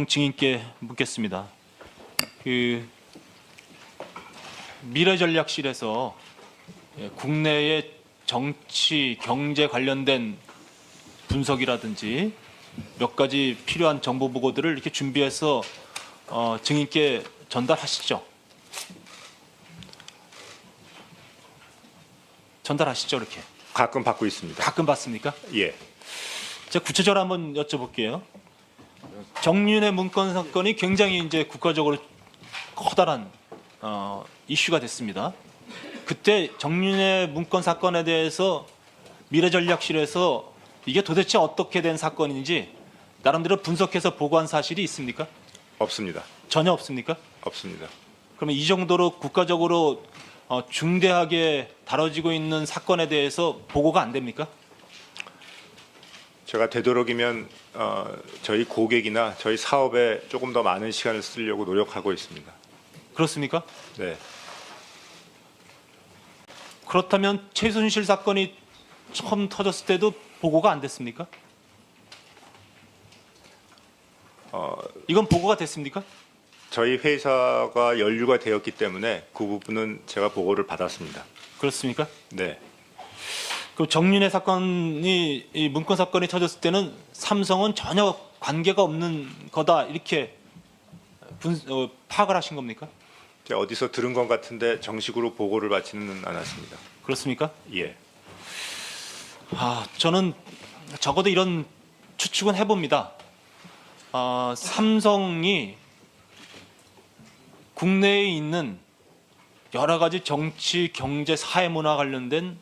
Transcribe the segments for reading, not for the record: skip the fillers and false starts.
증인께 묻겠습니다. 미래전략실에서 국내의 정치, 경제 관련된 분석이라든지 몇 가지 필요한 정보 보고들을 이렇게 준비해서 증인께 전달하시죠. 전달하시죠, 이렇게. 가끔 받고 있습니다. 가끔 받습니까? 예. 제가 구체적으로 한번 여쭤볼게요. 정윤회 문건 사건이 굉장히 이제 국가적으로 커다란 이슈가 됐습니다. 그때 정윤회 문건 사건에 대해서 미래전략실에서 이게 도대체 어떻게 된 사건인지 나름대로 분석해서 보고한 사실이 있습니까? 없습니다. 전혀 없습니까? 없습니다. 그러면 이 정도로 국가적으로 중대하게 다뤄지고 있는 사건에 대해서 보고가 안 됩니까? 제가 되도록이면 저희 고객이나 저희 사업에 조금 더 많은 시간을 쓰려고 노력하고 있습니다. 그렇습니까? 네. 그렇다면 최순실 사건이 처음 터졌을 때도 보고가 안 됐습니까? 이건 보고가 됐습니까? 저희 회사가 연루가 되었기 때문에 그 부분은 제가 보고를 받았습니다. 그렇습니까? 네. 그 정윤회 사건이 이 문건 사건이 터졌을 때는 삼성은 전혀 관계가 없는 거다 이렇게 파악을 하신 겁니까? 제가 어디서 들은 것 같은데 정식으로 보고를 받지는 않았습니다. 그렇습니까? 예. 저는 적어도 이런 추측은 해봅니다. 삼성이 국내에 있는 여러 가지 정치, 경제, 사회, 문화 관련된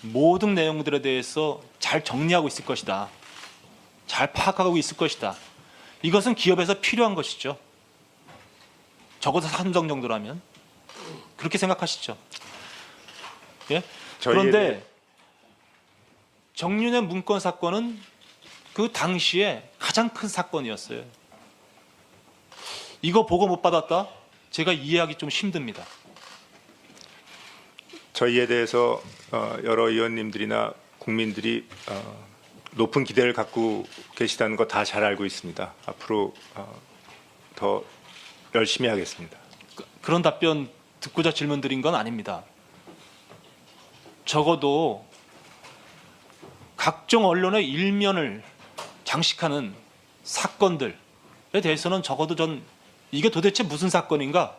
모든 내용들에 대해서 잘 정리하고 있을 것이다. 잘 파악하고 있을 것이다. 이것은 기업에서 필요한 것이죠. 적어도 삼성 정도라면. 그렇게 생각하시죠. 예? 그런데 정윤회 문건 사건은 그 당시에 가장 큰 사건이었어요. 이거 보고 못 받았다? 제가 이해하기 좀 힘듭니다. 저희에 대해서 여러 의원님들이나 국민들이 높은 기대를 갖고 계시다는 거 다 잘 알고 있습니다. 앞으로 더 열심히 하겠습니다. 그런 답변 듣고자 질문 드린 건 아닙니다. 적어도 각종 언론의 일면을 장식하는 사건들에 대해서는 적어도 전 이게 도대체 무슨 사건인가?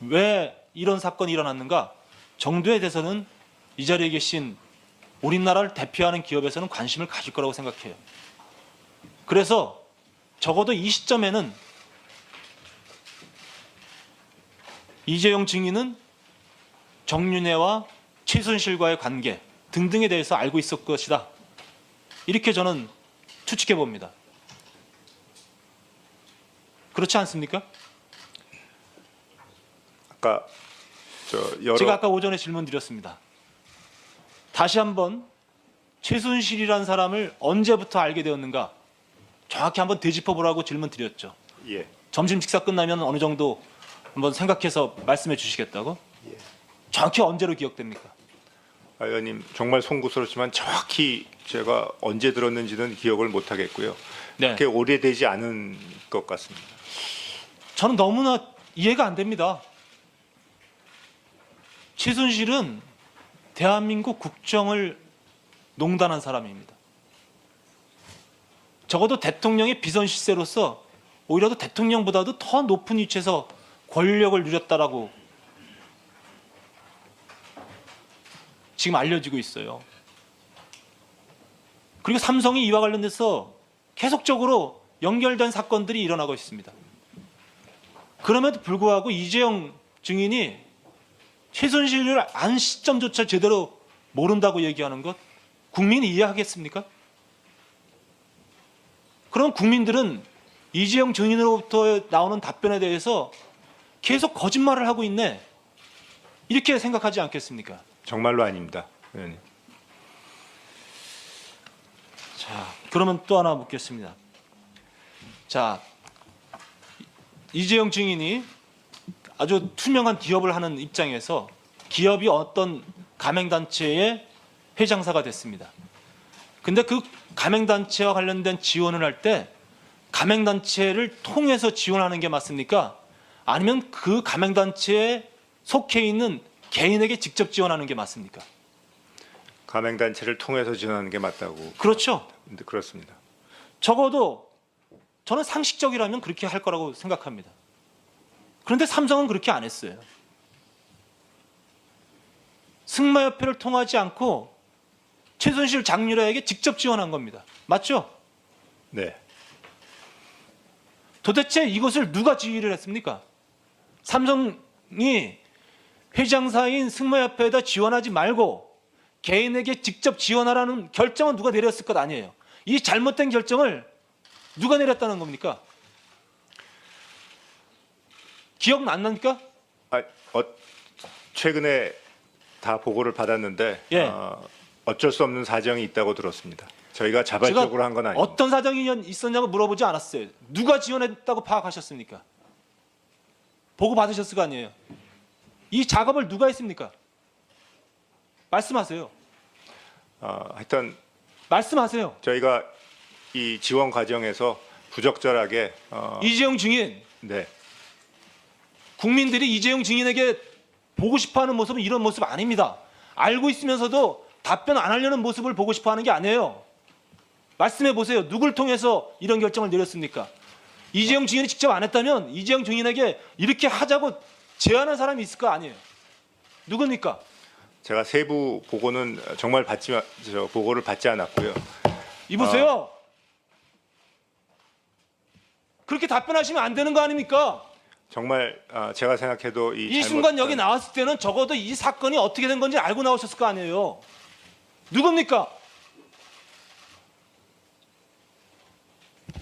왜 이런 사건이 일어났는가? 정도에 대해서는 이 자리에 계신 우리나라를 대표하는 기업에서는 관심을 가질 거라고 생각해요. 그래서 적어도 이 시점에는 이재용 증인은 정윤회와 최순실과의 관계 등등에 대해서 알고 있을 것이다. 이렇게 저는 추측해 봅니다. 그렇지 않습니까? 아까 제가 아까 오전에 질문 드렸습니다. 다시 한번 최순실이라는 사람을 언제부터 알게 되었는가 정확히 한번 되짚어 보라고 질문 드렸죠. 예. 점심 식사 끝나면 어느 정도 한번 생각해서 말씀해 주시겠다고? 예. 정확히 언제로 기억됩니까? 의원님 정말 송구스럽지만 정확히 제가 언제 들었는지는 기억을 못 하겠고요. 네. 그렇게 오래되지 않은 것 같습니다. 저는 너무나 이해가 안 됩니다. 최순실은 대한민국 국정을 농단한 사람입니다. 적어도 대통령의 비선실세로서 오히려 대통령보다도 더 높은 위치에서 권력을 누렸다라고 지금 알려지고 있어요. 그리고 삼성이 이와 관련돼서 계속적으로 연결된 사건들이 일어나고 있습니다. 그럼에도 불구하고 이재용 증인이 최순실을 안 시점조차 제대로 모른다고 얘기하는 것 국민이 이해하겠습니까? 그럼 국민들은 이재용 증인으로부터 나오는 답변에 대해서 계속 거짓말을 하고 있네 이렇게 생각하지 않겠습니까? 정말로 아닙니다, 의원님. 자, 그러면 또 하나 묻겠습니다. 자, 이재용 증인이 아주 투명한 기업을 하는 입장에서 기업이 어떤 가맹단체의 회장사가 됐습니다. 근데 그 가맹단체와 관련된 지원을 할 때 가맹단체를 통해서 지원하는 게 맞습니까? 아니면 그 가맹단체에 속해 있는 개인에게 직접 지원하는 게 맞습니까? 가맹단체를 통해서 지원하는 게 맞다고. 그렇죠. 네, 그렇습니다. 적어도 저는 상식적이라면 그렇게 할 거라고 생각합니다. 그런데 삼성은 그렇게 안 했어요. 승마협회를 통하지 않고 최순실 장유라에게 직접 지원한 겁니다. 맞죠? 네. 도대체 이것을 누가 지휘를 했습니까? 삼성이 회장사인 승마협회에다 지원하지 말고 개인에게 직접 지원하라는 결정은 누가 내렸을 것 아니에요. 이 잘못된 결정을 누가 내렸다는 겁니까? 기억 안 납니까? 최근에 다 보고를 받았는데 예. 어쩔 수 없는 사정이 있다고 들었습니다. 저희가 자발적으로 한 건 아닙니다. 어떤 사정이 있었냐고 물어보지 않았어요. 누가 지원했다고 파악하셨습니까? 보고 받으셨을 거 아니에요. 이 작업을 누가 했습니까? 말씀하세요. 하여튼 말씀하세요. 저희가 이 지원 과정에서 부적절하게 이재용 증인, 네. 국민들이 이재용 증인에게 보고 싶어하는 모습은 이런 모습 아닙니다. 알고 있으면서도 답변 안 하려는 모습을 보고 싶어하는 게 아니에요. 말씀해 보세요. 누굴 통해서 이런 결정을 내렸습니까? 이재용 증인이 직접 안 했다면 이재용 증인에게 이렇게 하자고 제안한 사람이 있을 거 아니에요. 누굽니까? 제가 세부 보고는 정말 보고를 받지 않았고요. 이보세요. 그렇게 답변하시면 안 되는 거 아닙니까? 정말 제가 생각해도 이 순간 여기 나왔을 때는 적어도 이 사건이 어떻게 된 건지 알고 나오셨을 거 아니에요. 누굽니까?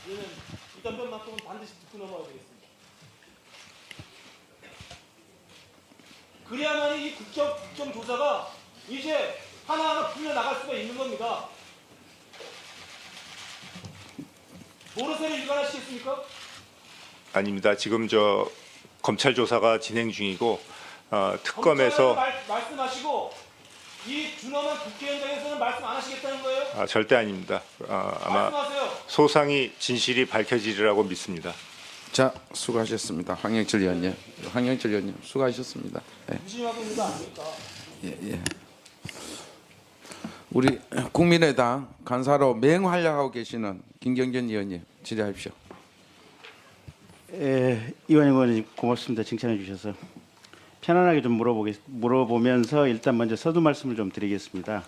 이 답변만큼은 반드시 듣고 넘어가야 되겠습니다. 그래야만 이 국정조사가 이제 하나하나 풀려나갈 수가 있는 겁니다. 모르쇠를 일관하시겠습니까? 아닙니다. 지금 검찰 조사가 진행 중이고 특검에서 말씀하시고 이 준엄한 국회의장에서는 말씀 안 하시겠다는 거예요? 절대 아닙니다. 아마 말씀하세요. 소상히 진실이 밝혀지리라고 믿습니다. 자, 수고하셨습니다. 황영철 의원님. 황영철 의원님 수고하셨습니다. 네. 무심하고 있는 거 아닙니까? 예. 우리 국민의당 간사로 맹활약하고 계시는 김경진 의원님 질의하십시오. 이완영 의원님 고맙습니다. 칭찬해 주셔서 편안하게 좀 물어보면서 일단 먼저 서두 말씀을 좀 드리겠습니다.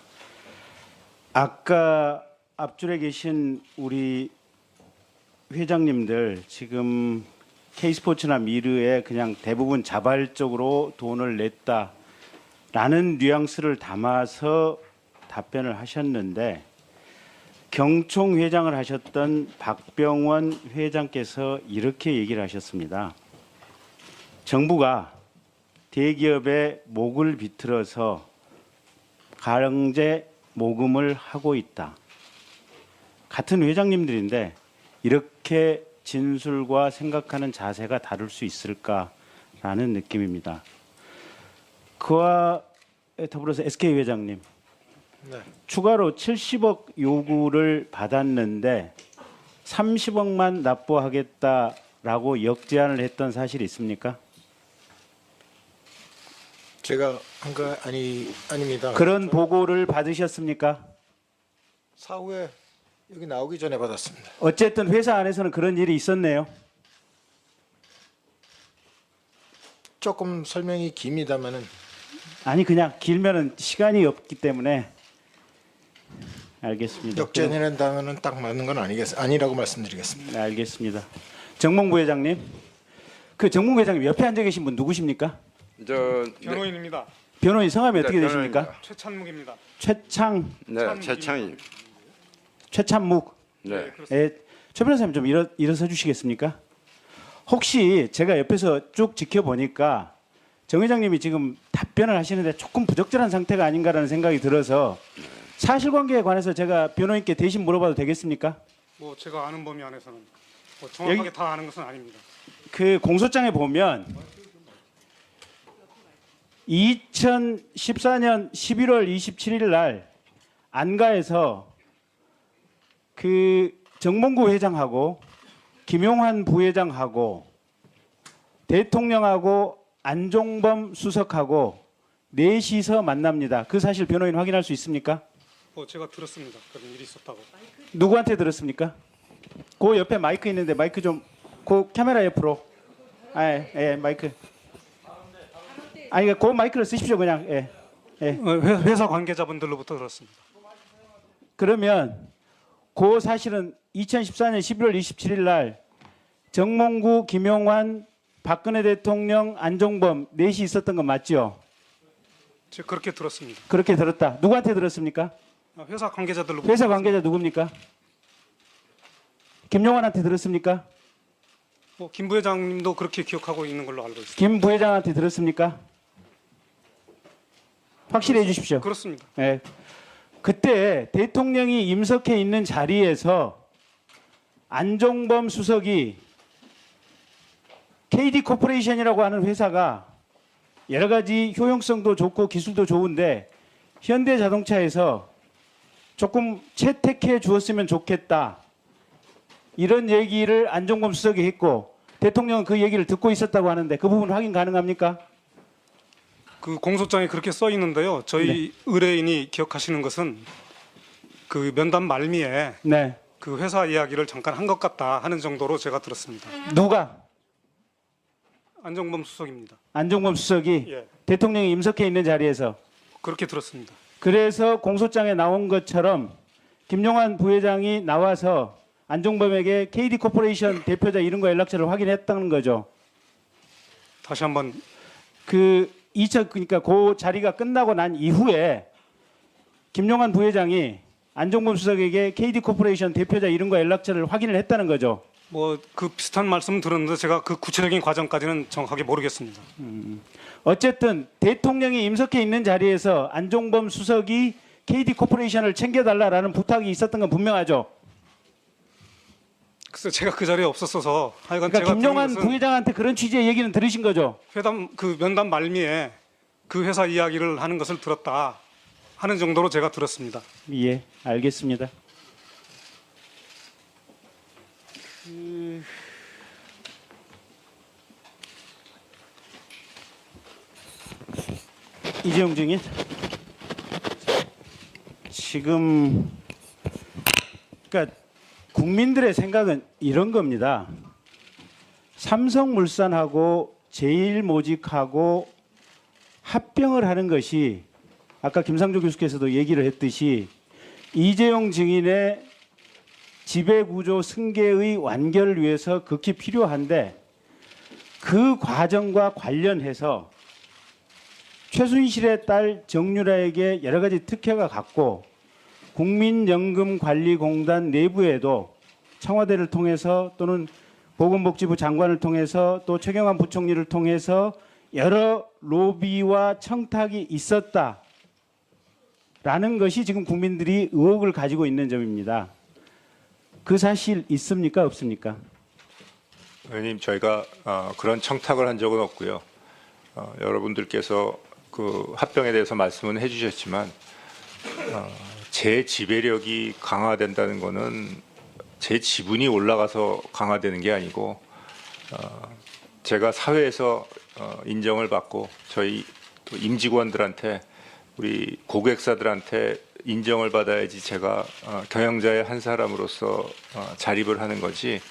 아까 앞줄에 계신 우리 회장님들 지금 K스포츠나 미르에 그냥 대부분 자발적으로 돈을 냈다라는 뉘앙스를 담아서 답변을 하셨는데 경총 회장을 하셨던 박병원 회장께서 이렇게 얘기를 하셨습니다. 정부가 대기업의 목을 비틀어서 강제 모금을 하고 있다. 같은 회장님들인데 이렇게 진술과 생각하는 자세가 다를 수 있을까라는 느낌입니다. 그와 더불어서 SK 회장님, 추가로 70억 요구를 받았는데 30억만 납부하겠다라고 역제안을 했던 사실이 있습니까? 제가 한 거 아닙니다. 그런 보고를 받으셨습니까? 사후에 여기 나오기 전에 받았습니다. 어쨌든 회사 안에서는 그런 일이 있었네요. 조금 설명이 깁니다만은 아니 그냥 길면은 시간이 없기 때문에 알겠습니다. 역전이라는 단어는 딱 맞는 건 아니라고 말씀드리겠습니다. 네, 알겠습니다. 정몽부 회장님, 그 정몽부 회장님 옆에 앉아 계신 분 누구십니까? 변호인입니다. 변호인 성함이 어떻게 네, 되십니까? 최찬묵입니다. 네, 최창희. 최찬묵. 네. 최 변호사님 좀 일어서 주시겠습니까? 혹시 제가 옆에서 쭉 지켜보니까 정 회장님이 지금 답변을 하시는데 조금 부적절한 상태가 아닌가라는 생각이 들어서 사실관계에 관해서 제가 변호인께 대신 물어봐도 되겠습니까? 뭐 제가 아는 범위 안에서는 뭐 정확하게 여기- 다 아는 것은 아닙니다. 그 공소장에 보면 2014년 11월 27일 날 안가에서 그 정몽구 회장하고 김용환 부회장하고 대통령하고 안종범 수석하고 넷이서 만납니다. 그 사실 변호인 확인할 수 있습니까? 제가 들었습니다. 그런 일이 있었다고. 누구한테 들었습니까? 그 옆에 마이크 있는데 마이크 좀 그 카메라 옆으로. 예, 마이크. 아니 그 마이크를 쓰십시오 그냥. 예. 회사 관계자분들로부터 들었습니다. 그러면 그 사실은 2014년 11월 27일 날 정몽구, 김용환, 박근혜 대통령, 안종범 넷이 있었던 건 맞죠? 제가 그렇게 들었습니다. 그렇게 들었다. 누구한테 들었습니까? 회사 관계자들로부터. 회사 관계자 누굽니까? 김용환한테 들었습니까? 김 부회장님도 그렇게 기억하고 있는 걸로 알고 있습니다. 김 부회장한테 들었습니까? 확실해 주십시오. 그렇습니다. 예. 그때 대통령이 임석해 있는 자리에서 안종범 수석이 KD 코퍼레이션이라고 하는 회사가 여러 가지 효용성도 좋고 기술도 좋은데 현대자동차에서 조금 채택해 주었으면 좋겠다. 이런 얘기를 안종범 수석이 했고 대통령은 그 얘기를 듣고 있었다고 하는데 그 부분 확인 가능합니까? 그 공소장에 그렇게 써 있는데요. 저희 의뢰인이 기억하시는 것은 그 면담 말미에 네. 그 회사 이야기를 잠깐 한 것 같다 하는 정도로 제가 들었습니다. 누가? 안정범 수석입니다. 안종범 수석이 예, 대통령이 임석해 있는 자리에서 그렇게 들었습니다. 그래서 공소장에 나온 것처럼 김용환 부회장이 나와서 안종범에게 KD 코퍼레이션 대표자 이름과 연락처를 확인했다는 거죠. 다시 한번 그러니까 그 자리가 끝나고 난 이후에 김용환 부회장이 안종범 수석에게 KD 코퍼레이션 대표자 이름과 연락처를 확인을 했다는 거죠. 그 비슷한 말씀 들었는데 제가 그 구체적인 과정까지는 정확하게 모르겠습니다. 어쨌든 대통령이 임석해 있는 자리에서 안종범 수석이 KD 코퍼레이션을 챙겨달라라는 부탁이 있었던 건 분명하죠. 글쎄 제가 그 자리에 없었어서 하여간 그러니까 제가 김용환 들은 것은 부회장한테 그런 취지의 얘기는 들으신 거죠. 그 면담 말미에 그 회사 이야기를 하는 것을 들었다 하는 정도로 제가 들었습니다. 예, 알겠습니다. 이재용 증인 지금 그러니까 국민들의 생각은 이런 겁니다. 삼성물산하고 제일모직하고 합병을 하는 것이 아까 김상조 교수께서도 얘기를 했듯이 이재용 증인의 지배구조 승계의 완결을 위해서 극히 필요한데 그 과정과 관련해서 최순실의 딸 정유라에게 여러 가지 특혜가 갔고 국민연금관리공단 내부에도 청와대를 통해서 또는 보건복지부 장관을 통해서 또 최경환 부총리를 통해서 여러 로비와 청탁이 있었다라는 것이 지금 국민들이 의혹을 가지고 있는 점입니다. 그 사실 있습니까? 없습니까? 의원님, 저희가 그런 청탁을 한 적은 없고요. 여러분들께서 그 합병에 대해서 말씀은 해주셨지만 제 지배력이 강화된다는 것은 제 지분이 올라가서 강화되는 게 아니고 제가 사회에서 인정을 받고 저희 또 임직원들한테 우리 고객사들한테 인정을 받아야지 제가 경영자의 한 사람으로서 자립을 하는 거지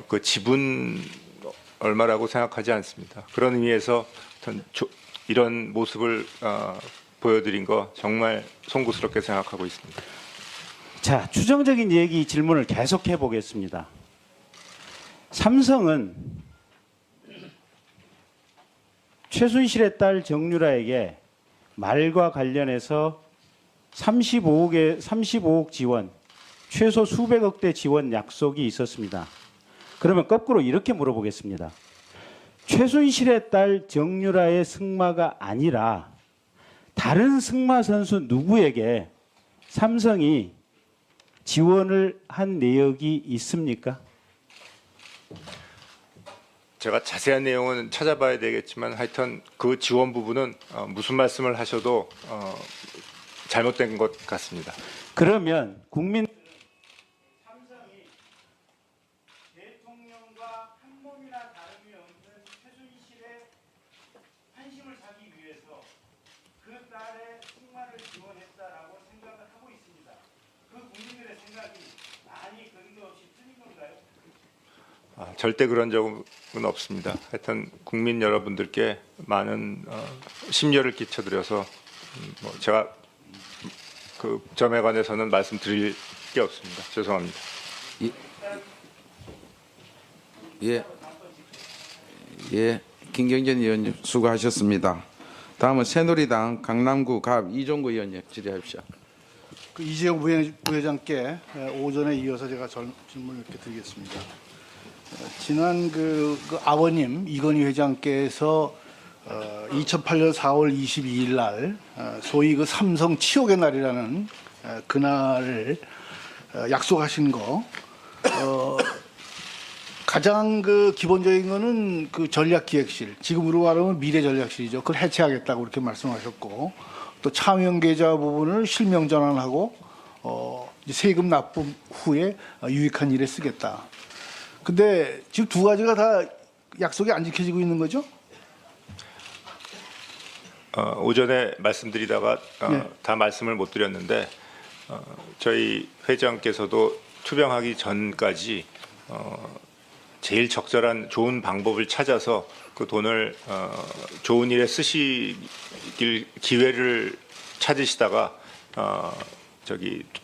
그 지분 얼마라고 생각하지 않습니다. 그런 의미에서 이런 모습을 보여드린 거 정말 송구스럽게 생각하고 있습니다. 자, 추정적인 얘기 질문을 계속해 보겠습니다. 삼성은 최순실의 딸 정유라에게 말과 관련해서 35억 지원, 최소 수백억대 지원 약속이 있었습니다. 그러면 거꾸로 이렇게 물어보겠습니다. 최순실의 딸 정유라의 승마가 아니라 다른 승마 선수 누구에게 삼성이 지원을 한 내역이 있습니까? 제가 자세한 내용은 찾아봐야 되겠지만 하여튼 그 지원 부분은 무슨 말씀을 하셔도 잘못된 것 같습니다. 그러면 국민 삼성이 절대 그런 적은 없습니다. 하여튼 국민 여러분들께 많은 심려를 끼쳐드려서 뭐 제가 그 점에 관해서는 말씀드릴 게 없습니다. 죄송합니다. 예, 김경진 의원님 수고하셨습니다. 다음은 새누리당 강남구 갑 이종구 의원님 질의하십시오. 그 이재용 부회장께 오전에 이어서 제가 질문을 이렇게 드리겠습니다. 지난 그 아버님 이건희 회장께서 2008년 4월 22일 날 소위 그 삼성 치욕의 날이라는 그날을 약속하신 거 가장 그 기본적인 거는 그 전략기획실, 지금으로 말하면 미래전략실이죠. 그걸 해체하겠다고 그렇게 말씀하셨고, 또 차명 계좌 부분을 실명 전환하고 이제 세금 납부 후에 유익한 일에 쓰겠다. 근데 지금 두 가지가 다 약속이 안 지켜지고 있는 거죠? 오전에 말씀드리다가 네. 다 말씀을 못 드렸는데 저희 회장께서도 투병하기 전까지 제일 적절한 좋은 방법을 찾아서 그 돈을 좋은 일에 쓰시길 기회를 찾으시다가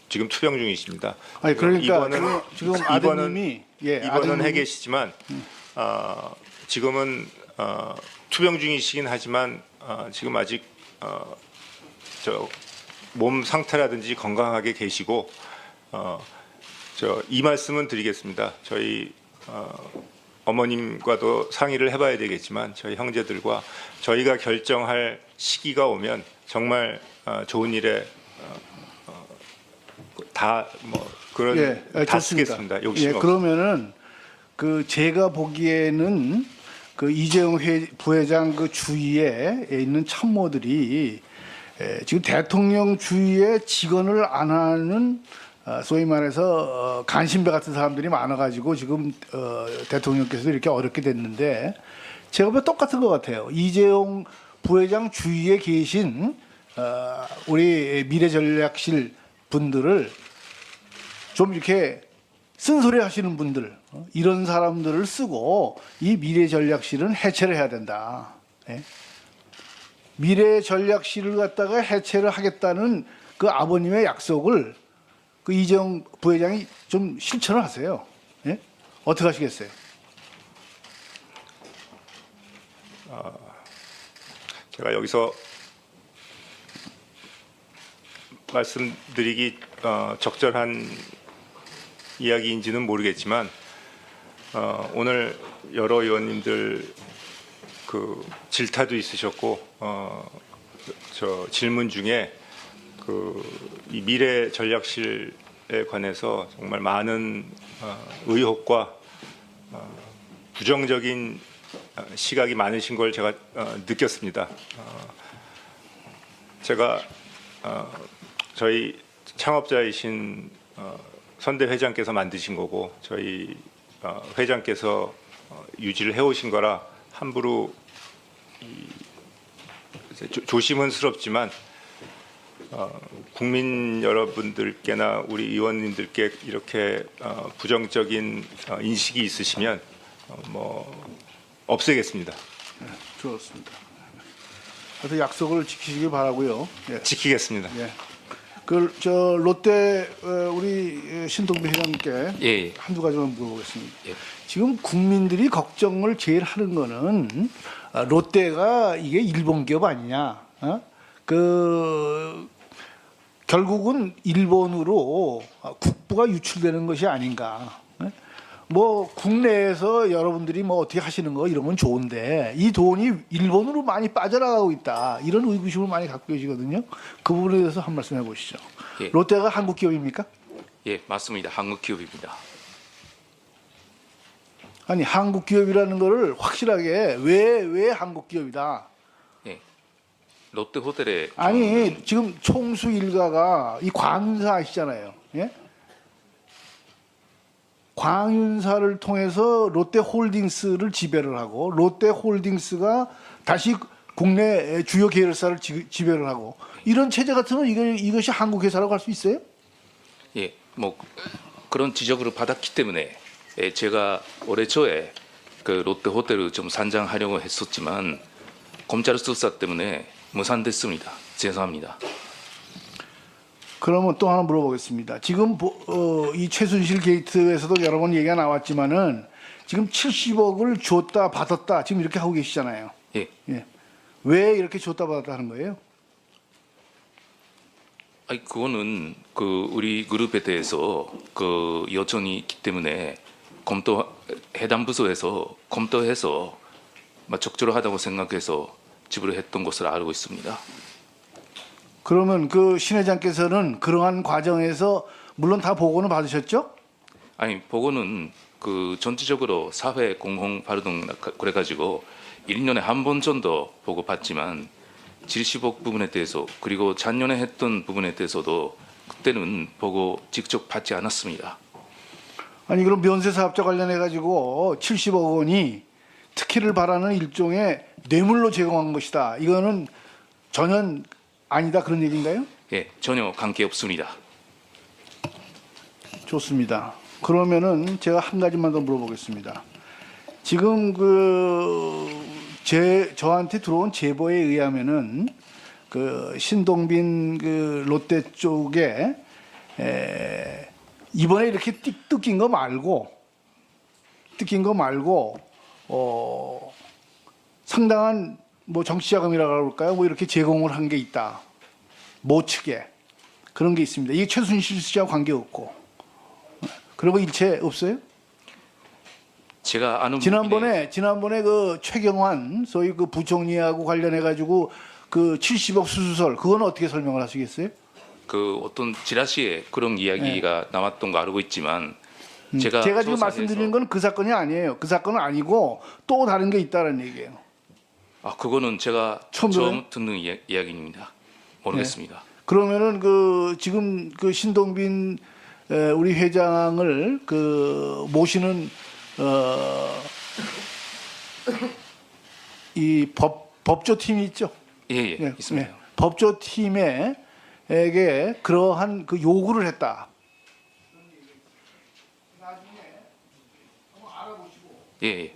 지금 투병 중이십니다. 아니 그러니까 이번은 지금 아드님이 이번은 해 아드님이- 계시지만 지금은 투병 중이시긴 하지만 지금 아직 몸 상태라든지 건강하게 계시고 이 말씀은 드리겠습니다. 저희 어머님과도 상의를 해봐야 되겠지만 저희 형제들과 저희가 결정할 시기가 오면 정말 좋은 일에 다 뭐 그런 다 좋습니다. 쓰겠습니다. 욕심 없이. 그러면은 그 제가 보기에는 그 이재용 부회장 그 주위에 있는 참모들이 지금 대통령 주위에 직언을 안 하는 소위 말해서 간신배 같은 사람들이 많아가지고 지금 대통령께서 이렇게 어렵게 됐는데 제가 보면 똑같은 것 같아요. 이재용 부회장 주위에 계신 우리 미래전략실 분들을 좀 이렇게 쓴소리 하시는 분들 이런 사람들을 쓰고 이 미래전략실은 해체를 해야 된다. 예? 미래전략실을 갖다가 해체를 하겠다는 그 아버님의 약속을 그 이재용 부회장이 좀 실천을 하세요. 예? 어떻게 하시겠어요? 제가 여기서 말씀드리기 적절한 이야기인지는 모르겠지만 오늘 여러 의원님들 그 질타도 있으셨고 저 질문 중에 이 미래 전략실에 관해서 정말 많은 의혹과 부정적인 시각이 많으신 걸 제가 느꼈습니다. 제가 저희 창업자이신 선대 회장께서 만드신 거고 저희 회장께서 유지를 해오신 거라 함부로 조심스럽지만 국민 여러분들께나 우리 의원님들께 이렇게 부정적인 인식이 있으시면 뭐 없애겠습니다. 좋습니다. 그래서 약속을 지키시길 바라고요. 예. 지키겠습니다. 예. 저 롯데 우리 신동빈 회장님께 예. 한두 가지만 물어보겠습니다. 예. 지금 국민들이 걱정을 제일 하는 거는 롯데가 이게 일본 기업 아니냐? 결국은 일본으로 국부가 유출되는 것이 아닌가? 뭐 국내에서 여러분들이 뭐 어떻게 하시는 거 이런 건 좋은데 이 돈이 일본으로 많이 빠져나가고 있다 이런 의구심을 많이 갖고 계시거든요. 그 부분에 대해서 한 말씀 해보시죠. 예. 롯데가 한국 기업입니까? 예, 맞습니다. 한국 기업입니다. 아니 한국 기업이라는 거를 확실하게 왜 한국 기업이다. 예. 롯데 호텔에 아니 지금 총수 일가가 이 광윤사 아시잖아요. 예? 광윤사를 통해서 롯데홀딩스를 지배를 하고 롯데홀딩스가 다시 국내 주요 계열사를 지배를 하고 이런 체제 같으면 이것이 한국 회사라고 할 수 있어요? 예, 뭐 그런 지적을 받았기 때문에 제가 올해 초에 그 롯데 호텔을 좀 산장하려고 했었지만 검찰 수사 때문에 무산됐습니다. 죄송합니다. 그러면 또 하나 물어보겠습니다. 지금 이 최순실 게이트에서도 여러 번 얘기가 나왔지만은 지금 70억을 줬다 받았다 지금 이렇게 하고 계시잖아요. 예. 예. 왜 이렇게 줬다 받았다 하는 거예요? 아니 그거는 그 우리 그룹에 대해서 그 요청이 있기 때문에 해당 부서에서 검토해서 적절하다고 생각해서 지불을 했던 것으로 알고 있습니다. 그러면 그 신 회장께서는 그러한 과정에서 물론 다 보고는 받으셨죠? 아니 보고는 그 전체적으로 사회 공헌 발동 그래가지고 1년에 한 번 정도 보고 받지만 70억 부분에 대해서 그리고 작년에 했던 부분에 대해서도 그때는 보고 직접 받지 않았습니다. 아니 그럼 면세 사업자 관련해 가지고 70억 원이 특혜를 바라는 일종의 뇌물로 제공한 것이다. 이거는 전혀 아니다 그런 얘기인가요? 예, 전혀 관계 없습니다. 좋습니다. 그러면은 제가 한 가지만 더 물어보겠습니다. 지금 저한테 들어온 제보에 의하면은 그 신동빈 그 롯데 쪽에 이번에 이렇게 뜯긴 거 말고 상당한 뭐 정치자금이라고 할까요? 뭐 이렇게 제공을 한 게 있다. 모 측에 그런 게 있습니다. 이게 최순실 씨와 관계 없고 그리고 일체 없어요? 제가 아는 지난번에 그 최경환 소위 그 부총리하고 관련해 가지고 그 70억 수수설 그건 어떻게 설명을 하시겠어요? 그 어떤 지라시에 그런 이야기가 나왔던 거 알고 있지만 제가 지금 조사해서 말씀드리는 건 그 사건이 아니에요. 그 사건은 아니고 또 다른 게 있다는 얘기예요. 그거는 제가 처음 처음 듣는 이야기입니다. 모르겠습니다. 그러면은 그 지금 그 신동빈 우리 회장을 그 모시는 이 법조팀이 있죠. 예, 예, 있습니다. 예. 법조팀에게 그러한 그 요구를 했다. 예,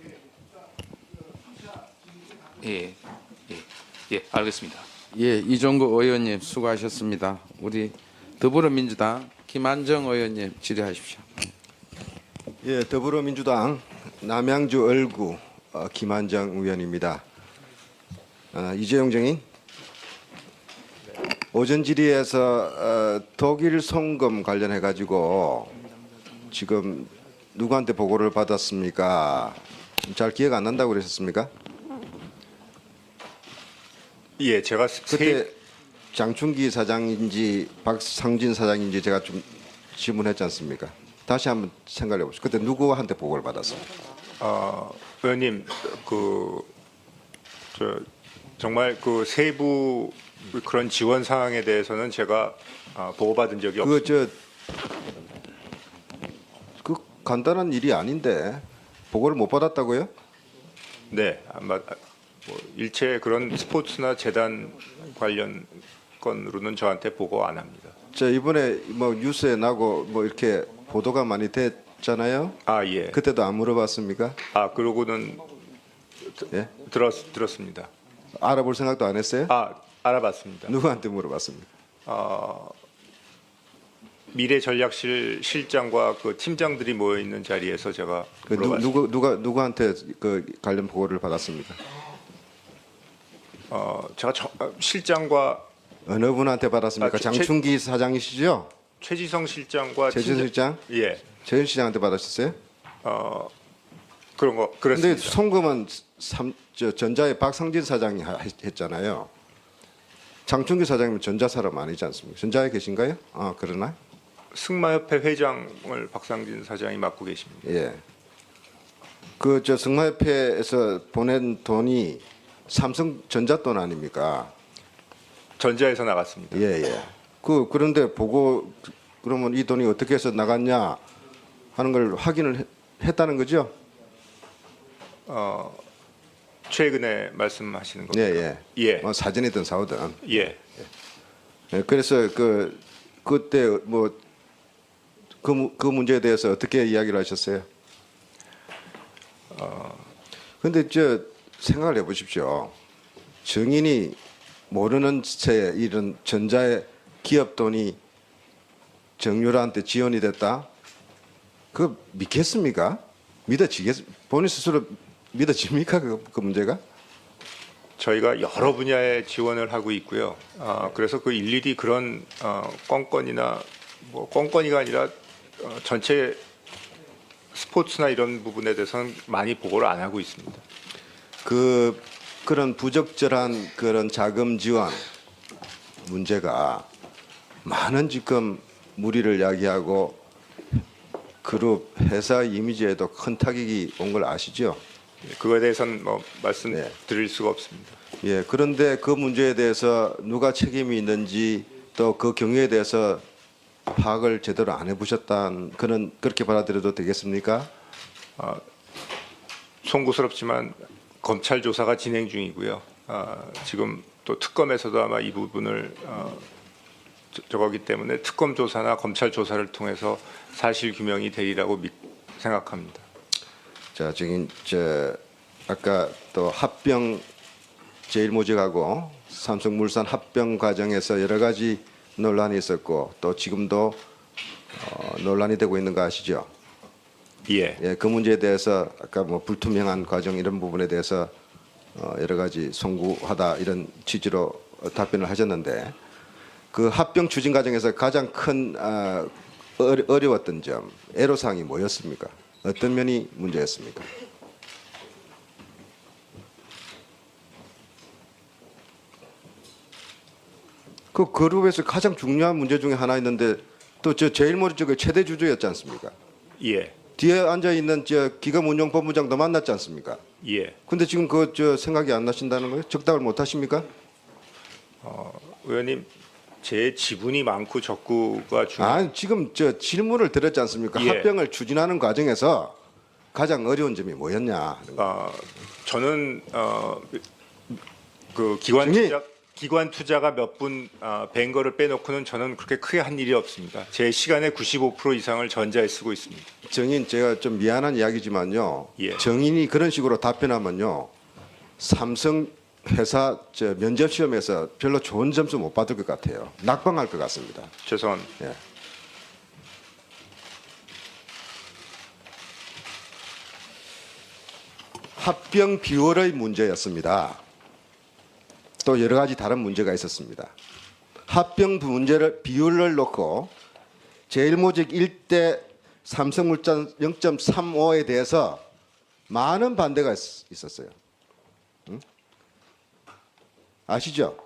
알겠습니다. 예, 이종구 의원님 수고하셨습니다. 우리 더불어민주당 김한정 의원님 질의하십시오. 예, 더불어민주당 남양주 을구 김한정 의원입니다. 이재용 증인, 오전 질의에서 독일 송금 관련해 가지고 지금 누구한테 보고를 받았습니까? 잘 기억 안 난다고 그러셨습니까? 예, 제가 그때 장충기 사장인지 박상진 사장인지 제가 좀 질문했지 않습니까? 다시 한번 생각해 보시죠. 그때 누구한테 보고를 받았습니까? 의원님 정말 그 세부 그런 지원 사항에 대해서는 제가 보고받은 적이 없습니다. 그 간단한 일이 아닌데 보고를 못 받았다고요? 네, 아마 뭐 일체 그런 스포츠나 재단 관련 건으로는 저한테 보고 안 합니다. 이번에 뭐 뉴스에 나고 뭐 이렇게 보도가 많이 됐잖아요. 예. 그때도 안 물어봤습니까? 그러고는 예? 들었습니다. 알아볼 생각도 안 했어요? 알아봤습니다. 누구한테 물어봤습니까? 미래전략실 실장과 그 팀장들이 모여 있는 자리에서 제가 물어봤습니다. 누구한테 그 관련 보고를 받았습니까? 제가 실장과 어느 분한테 받았습니까? 장충기 사장이시죠? 최지성 실장과 최지성 실장? 예. 최현 시장한테 받으셨어요? 그런데 그런데 송금은 전자의 박상진 사장이 했잖아요. 장충기 사장님은 전자 사람 아니지 않습니까? 전자에 계신가요? 그러나? 승마협회 회장을 박상진 사장이 맡고 계십니다. 예. 승마협회에서 보낸 돈이 삼성전자 돈 아닙니까? 전자에서 나갔습니다. 예. 그런데 보고 그러면 이 돈이 어떻게 해서 나갔냐 하는 걸 확인을 했다는 거죠? 최근에 말씀하시는 겁니까? 예. 뭐 사전이든 사오든. 예. 그래서 그때 뭐 그 문제에 대해서 어떻게 이야기를 하셨어요? 근데 생각을 해보십시오. 증인이 모르는 채 이런 전자의 기업 돈이 정유라한테 지원이 됐다? 그거 믿겠습니까? 본인 스스로 믿어집니까? 그 문제가? 저희가 여러 분야에 지원을 하고 있고요. 그래서 그 일일이 그런 건건이나 뭐 건건이가 아니라 전체 스포츠나 이런 부분에 대해서는 많이 보고를 안 하고 있습니다. 그런 부적절한 그런 자금 지원 문제가 많은 지금 무리를 야기하고 그룹 회사 이미지에도 큰 타격이 온 걸 아시죠? 그거에 대해서는 뭐 말씀드릴 수가 없습니다. 예, 그런데 그 문제에 대해서 누가 책임이 있는지 또 그 경위에 대해서 파악을 제대로 안 해보셨다는 그렇게 받아들여도 되겠습니까? 송구스럽지만 검찰 조사가 진행 중이고요. 지금 또 특검에서도 아마 이 부분을 저거기 때문에 특검 조사나 검찰 조사를 통해서 사실 규명이 되리라고 생각합니다. 자, 지금 아까 또 합병 제일모직하고 삼성물산 합병 과정에서 여러 가지 논란이 있었고 또 지금도 논란이 되고 있는 거 아시죠? 예. 예, 그 문제에 대해서 아까 뭐 불투명한 과정 이런 부분에 대해서 여러 가지 송구하다 이런 취지로 답변을 하셨는데 그 합병 추진 과정에서 가장 큰 어려웠던 점, 애로사항이 뭐였습니까? 어떤 면이 문제였습니까? 그 그룹에서 가장 중요한 문제 중에 하나 있는데 또 제일 머리 쪽에 최대 주주였지 않습니까? 예. 뒤에 앉아 있는 기금운용본부장도 만났지 않습니까? 예. 근데 지금 생각이 안 나신다는 거예요? 적답을 못 하십니까? 의원님, 제 지분이 많고 적구가 중요한. 아니 지금 질문을 드렸지 않습니까? 예. 합병을 추진하는 과정에서 가장 어려운 점이 뭐였냐? 저는 그 기관 투자가 몇 분 뵌 거를 빼놓고는 저는 그렇게 크게 한 일이 없습니다. 제 시간의 95% 이상을 전자에 쓰고 있습니다. 정인 제가 좀 미안한 이야기지만요. 예. 정인이 그런 식으로 답변하면요. 삼성 회사 면접 시험에서 별로 좋은 점수 못 받을 것 같아요. 낙방할 것 같습니다. 죄송합니다. 예. 합병 비율의 문제였습니다. 또 여러 가지 다른 문제가 있었습니다. 합병 비율을 놓고 제일모직 1대 삼성물산 0.35에 대해서 많은 반대가 있었어요. 응? 아시죠?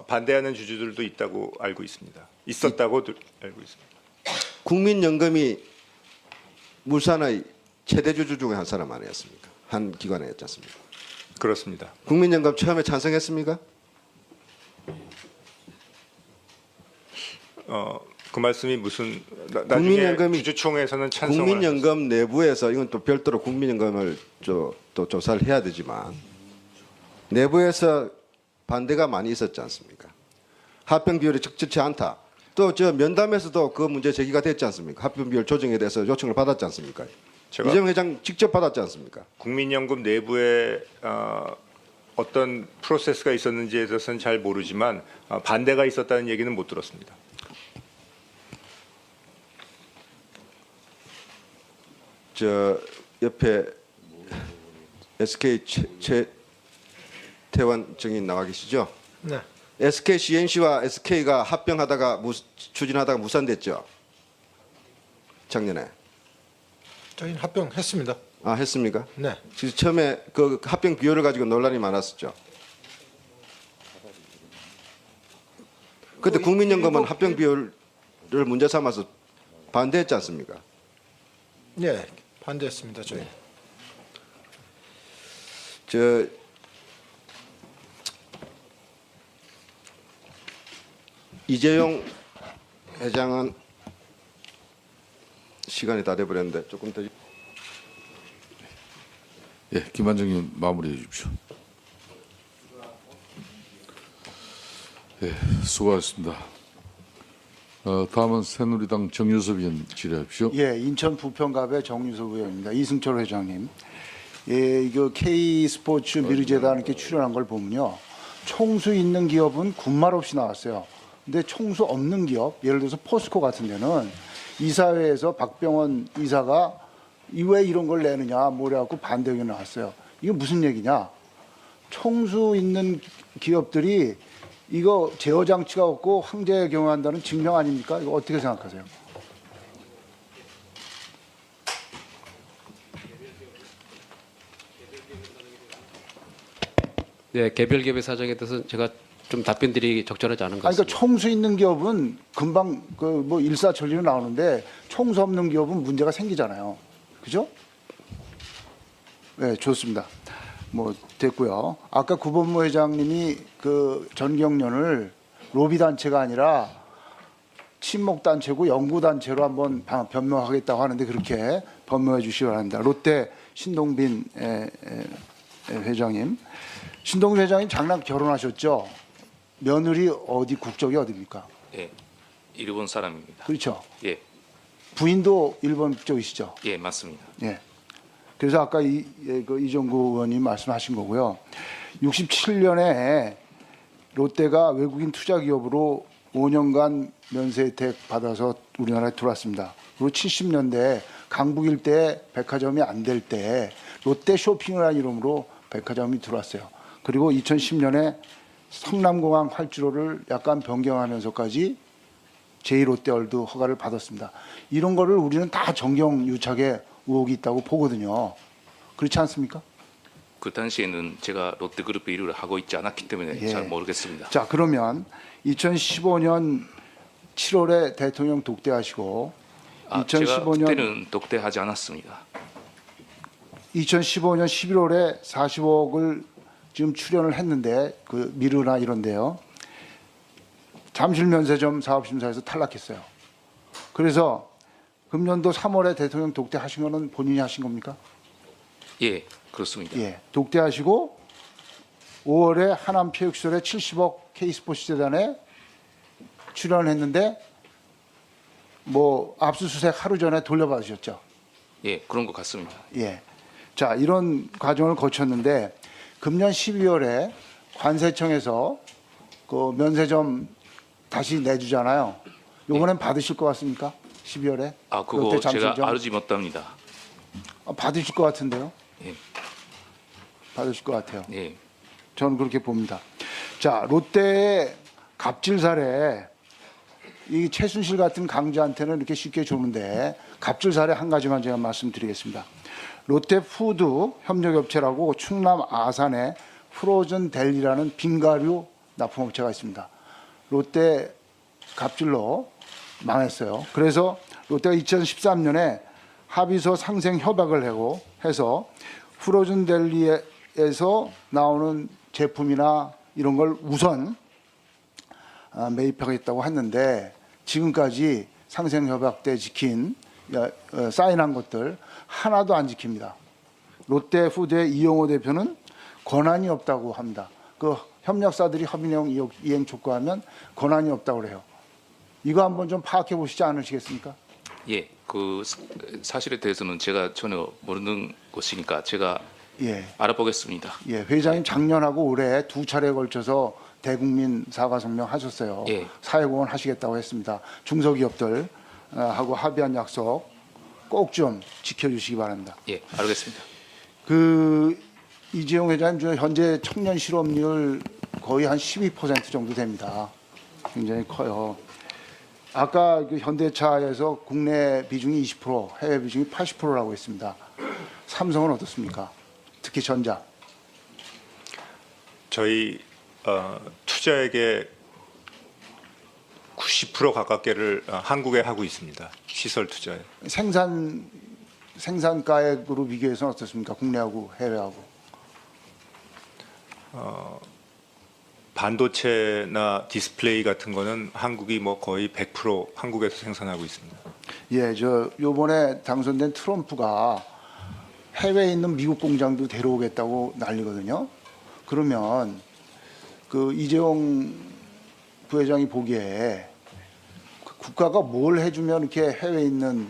반대하는 주주들도 있다고 알고 있습니다. 있었다고 알고 있습니다. 국민연금이 물산의 최대 주주 중에 한 사람 아니었습니까? 한 기관이었지 않습니까? 그렇습니다. 국민연금 처음에 찬성했습니까? 그 말씀이 무슨 나중에 국민연금이 주주총회에서는 찬성을 국민연금 내부에서 이건 또 별도로 국민연금을 또 조사를 해야 되지만 내부에서 반대가 많이 있었지 않습니까? 합병 비율이 적절치 않다. 또 면담에서도 그 문제 제기가 됐지 않습니까? 합병 비율 조정에 대해서 요청을 받았지 않습니까? 제가 이재명 회장 직접 받았지 않습니까? 국민연금 내부에 어떤 프로세스가 있었는지에 대해서는 잘 모르지만 반대가 있었다는 얘기는 못 들었습니다. 옆에 SK 최태원 증인 나와 계시죠? 네. SK CNC와 SK가 합병하다가 추진하다가 무산됐죠? 작년에. 저희는 합병했습니다. 아, 했습니까? 네. 그래서 처음에 그 합병 비율을 가지고 논란이 많았었죠. 그때 국민연금은 합병 비율을 문제 삼아서 반대했지 않습니까? 네, 반대했습니다. 저희. 이재용 회장은 시간이 다 돼버렸는데 조금 더. 예, 김한정님 마무리해 주십시오. 예, 수고하셨습니다. 다음은 새누리당 정유섭 의원 질의하십시오. 예, 인천 부평갑의 정유섭 의원입니다. 이승철 회장님. 예, 이거 K 스포츠 미르재단 이렇게 출연한 걸 보면요. 총수 있는 기업은 군말 없이 나왔어요. 근데 총수 없는 기업, 예를 들어서 포스코 같은 데는 이사회에서 박병원 이사가 왜 이런 걸 내느냐 뭐래갖고 반대 의견 나왔어요. 이게 무슨 얘기냐? 총수 있는 기업들이 이거 제어 장치가 없고 황제 경영한다는 증명 아닙니까? 이거 어떻게 생각하세요? 네, 개별 기업의 사정에 대해서 제가 좀 답변드리기 적절하지 않은 것 아니, 그러니까 같습니다. 총수 있는 기업은 금방 그 뭐 일사천리로 나오는데 총수 없는 기업은 문제가 생기잖아요. 그죠? 네, 좋습니다. 뭐 됐고요. 아까 구본무 회장님이 그 전경련을 로비 단체가 아니라 친목 단체고 연구 단체로 한번 변명하겠다고 하는데 그렇게 변명해 주시기 바랍니다. 롯데 신동빈 회장님, 신동빈 회장님 장남 결혼하셨죠? 며느리 어디 국적이 어디입니까? 예, 일본 사람입니다. 그렇죠. 예, 부인도 일본 국적이시죠? 예, 맞습니다. 예. 그래서 아까 이종구 의원님 말씀하신 거고요. 67년에 롯데가 외국인 투자 기업으로 5년간 면세 혜택 받아서 우리나라에 들어왔습니다. 그리고 70년대 강북 일대에 백화점이 안 될 때 롯데 쇼핑이라는 이름으로 백화점이 들어왔어요. 그리고 2010년에 성남공항 활주로를 약간 변경하면서까지 제2롯데월드 허가를 받았습니다. 이런 거를 우리는 다 정경유착에 의혹이 있다고 보거든요. 그렇지 않습니까? 그 당시에는 제가 롯데그룹 일을 하고 있지 않았기 때문에 예. 잘 모르겠습니다. 자, 그러면 2015년 7월에 대통령 독대하시고 제가 2015년 그때는 독대하지 않았습니다. 2015년 11월에 40억을 지금 출연을 했는데 그 미르나 이런데요. 잠실면세점 사업심사에서 탈락했어요. 그래서 금년도 3월에 대통령 독대하신 거는 본인이 하신 겁니까? 예, 그렇습니다. 예, 독대하시고 5월에 하남체육시설에 70억 K스포츠재단에 출연을 했는데 뭐 압수수색 하루 전에 돌려받으셨죠. 예, 그런 것 같습니다. 예. 자, 이런 과정을 거쳤는데 금년 12월에 관세청에서 그 면세점 다시 내주잖아요. 요번엔 받으실 것 같습니까? 12월에? 그거 롯데 제가 잠실점? 알지 못합니다. 받으실 것 같은데요? 예. 받으실 것 같아요. 예, 저는 그렇게 봅니다. 자, 롯데의 갑질 사례, 이 최순실 같은 강자한테는 이렇게 쉽게 주는데 갑질 사례 한 가지만 제가 말씀드리겠습니다. 롯데푸드 협력업체라고 충남 아산에 프로즌 델리라는 빙가류 납품업체가 있습니다. 롯데 갑질로 망했어요. 그래서 롯데가 2013년에 합의서 상생 협약을 하고 해서 프로즌 델리에서 나오는 제품이나 이런 걸 우선 매입하겠다고 했는데 지금까지 상생 협약 때 지킨 사인한 것들 하나도 안 지킵니다. 롯데푸드의 이용호 대표는 권한이 없다고 합니다. 그 협력사들이 협의 내용 이행 촉구하면 권한이 없다고 그래요. 이거 한번 좀 파악해 보시지 않으시겠습니까? 예, 그 사실에 대해서는 제가 전혀 모르는 것이니까 제가 예. 알아보겠습니다. 예, 회장님 작년하고 올해 두 차례에 걸쳐서 대국민 사과 성명 하셨어요. 예. 사회공헌 하시겠다고 했습니다. 중소기업들 하고 합의한 약속 꼭 좀 지켜주시기 바랍니다. 예, 알겠습니다. 그 이재용 회장님 저 현재 청년 실업률 거의 한 12% 정도 됩니다. 굉장히 커요. 아까 그 현대차에서 국내 비중이 20%, 해외 비중이 80%라고 했습니다. 삼성은 어떻습니까? 특히 전자. 저희 투자액의 90% 가깝게를 한국에 하고 있습니다. 시설 투자에. 생산가액으로 비교해서는 어떻습니까? 국내하고 해외하고. 반도체나 디스플레이 같은 거는 한국이 뭐 거의 100% 한국에서 생산하고 있습니다. 예, 저 요번에 당선된 트럼프가 해외에 있는 미국 공장도 데려오겠다고 난리거든요. 그러면 그 이재용 부회장이 보기에 국가가 뭘 해주면 이렇게 해외에 있는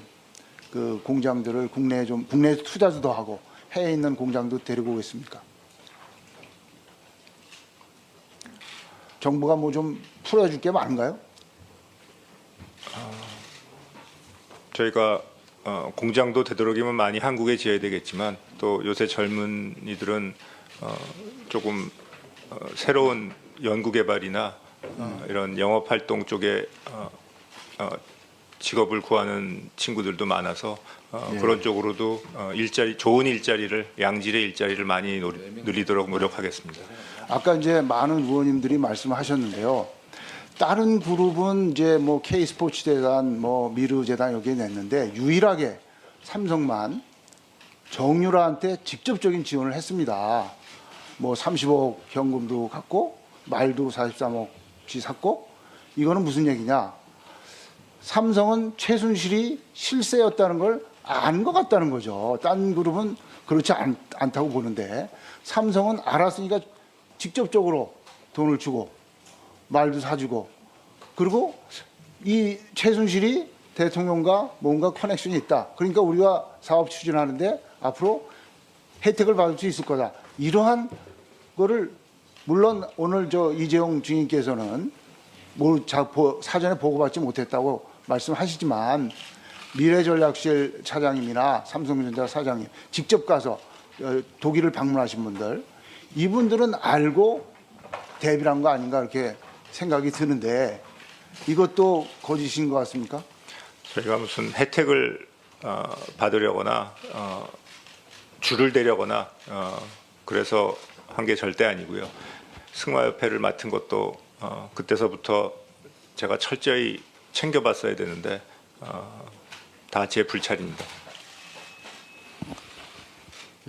그 공장들을 국내에 투자도 더 하고 해외에 있는 공장도 데리고 오겠습니까? 정부가 뭐 좀 풀어줄 게 많은가요? 저희가 공장도 되도록이면 많이 한국에 지어야 되겠지만 또 요새 젊은이들은 조금 새로운 연구 개발이나 이런 영업 활동 쪽에 직업을 구하는 친구들도 많아서 그런 쪽으로도 좋은 일자리를 양질의 일자리를 많이 누리도록 노력하겠습니다. 아까 이제 많은 의원님들이 말씀하셨는데요. 다른 그룹은 이제 뭐 K 스포츠재단, 뭐 미르재단 여기에 냈는데 유일하게 삼성만 정유라한테 직접적인 지원을 했습니다. 뭐 30억 현금도 갖고 말도 43억치 샀고 이거는 무슨 얘기냐? 삼성은 최순실이 실세였다는 걸 안 것 같다는 거죠. 딴 그룹은 그렇지 않다고 보는데 삼성은 알았으니까 직접적으로 돈을 주고 말도 사주고 그리고 이 최순실이 대통령과 뭔가 커넥션이 있다. 그러니까 우리가 사업 추진하는데 앞으로 혜택을 받을 수 있을 거다. 이러한 거를 물론 오늘 저 이재용 주인께서는 뭐 사전에 보고받지 못했다고 말씀하시지만 미래전략실 차장님이나 삼성전자 사장님 직접 가서 독일을 방문하신 분들 이분들은 알고 대비를 한 거 아닌가 이렇게 생각이 드는데 이것도 거짓인 것 같습니까? 저희가 무슨 혜택을 받으려거나 줄을 대려거나 그래서 한 게 절대 아니고요. 승마협회를 맡은 것도 그때서부터 제가 철저히 챙겨봤어야 되는데 다 제 불찰입니다.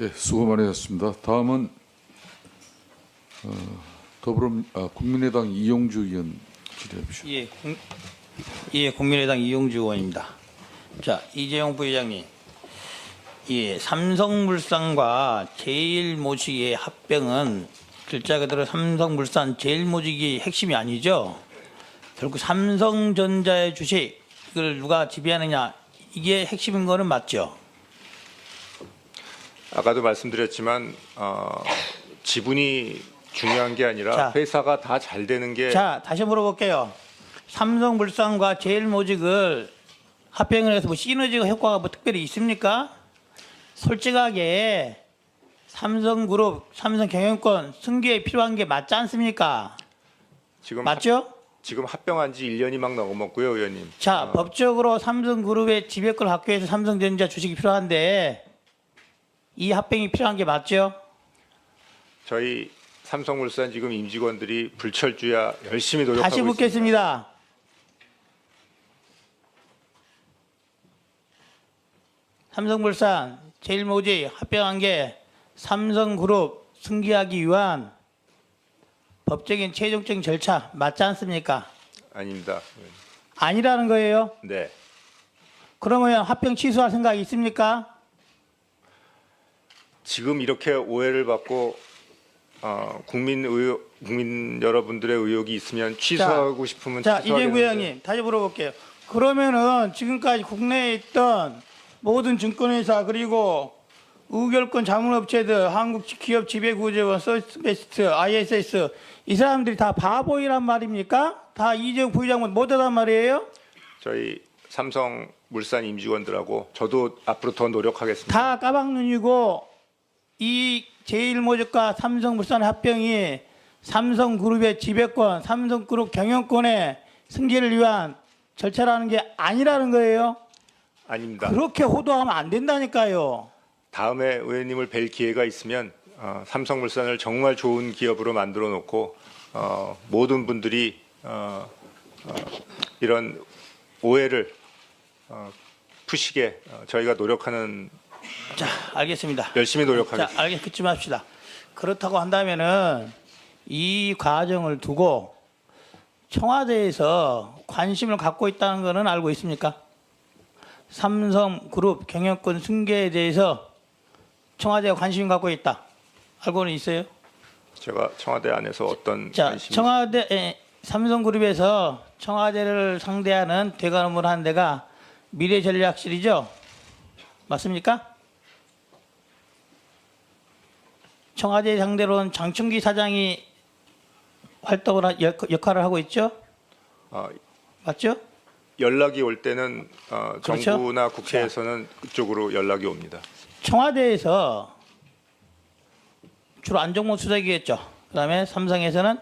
예, 수고 많으셨습니다. 다음은 국민의당 이용주 의원 질의하십시오. 예, 국민의당 이용주 의원입니다. 자, 이재용 부회장님, 예, 삼성물산과 제일모직의 합병은 글자 그대로 삼성물산 제일모직이 핵심이 아니죠. 결국 삼성전자의 주식을 누가 지배하느냐 이게 핵심인 거는 맞죠. 아까도 말씀드렸지만 지분이 중요한 게 아니라 회사가 다 잘 되는 게. 자, 다시 물어볼게요. 삼성물산과 제일모직을 합병을 해서 뭐 시너지 효과가 뭐 특별히 있습니까? 솔직하게 삼성그룹, 삼성경영권 승계에 필요한 게 맞지 않습니까? 맞죠? 지금 합병한 지 1년이 막 넘었고요, 의원님. 자, 법적으로 삼성그룹의 지배권을 갖기 위해서 삼성전자 주식이 필요한데 이 합병이 필요한 게 맞죠? 저희 삼성물산 지금 임직원들이 불철주야 열심히 노력하고 다시 묻겠습니다. 삼성물산, 제일모직 합병한 게 삼성그룹 승계하기 위한 법적인 최종적인 절차 맞지 않습니까? 아닙니다. 아니라는 거예요? 네. 그러면 합병 취소할 생각이 있습니까? 지금 이렇게 오해를 받고 국민 여러분들의 의혹이 있으면 취소하고 싶으면 자, 취소하겠는데. 이재용 부회장님 다시 물어볼게요. 그러면은 지금까지 국내에 있던 모든 증권회사 그리고 의결권 자문업체들, 한국기업지배구조원, 서비스베스트, ISS 이 사람들이 다 바보이란 말입니까? 다 이재용 부회장은 못하단 말이에요? 저희 삼성물산 임직원들하고 저도 앞으로 더 노력하겠습니다. 다 까막눈이고 이 제일모직과 삼성물산의 합병이 삼성그룹의 지배권, 삼성그룹 경영권의 승계를 위한 절차라는 게 아니라는 거예요? 아닙니다. 그렇게 호도하면 안 된다니까요. 다음에 의원님을 뵐 기회가 있으면 삼성물산을 정말 좋은 기업으로 만들어 놓고 모든 분들이 이런 오해를 푸시게 저희가 노력하는. 자, 알겠습니다. 열심히 노력하겠습니다. 자, 알겠습니다. 그쯤 합시다. 그렇다고 한다면은 이 과정을 두고 청와대에서 관심을 갖고 있다는 것은 알고 있습니까? 삼성그룹 경영권 승계에 대해서 청와대가 관심 갖고 있다. 알고는 있어요? 제가 청와대 안에서 어떤 자, 관심이 청와대 삼성그룹에서 청와대를 상대하는 대관 업무를 하는 데가 미래전략실이죠? 맞습니까? 청와대 상대로는 장충기 사장이 활동을 역할을 하고 있죠? 맞죠? 연락이 올 때는 그렇죠? 정부나 국회에서는 그쪽으로 연락이 옵니다. 청와대에서 주로 안종범 수석이겠죠. 그다음에 삼성에서는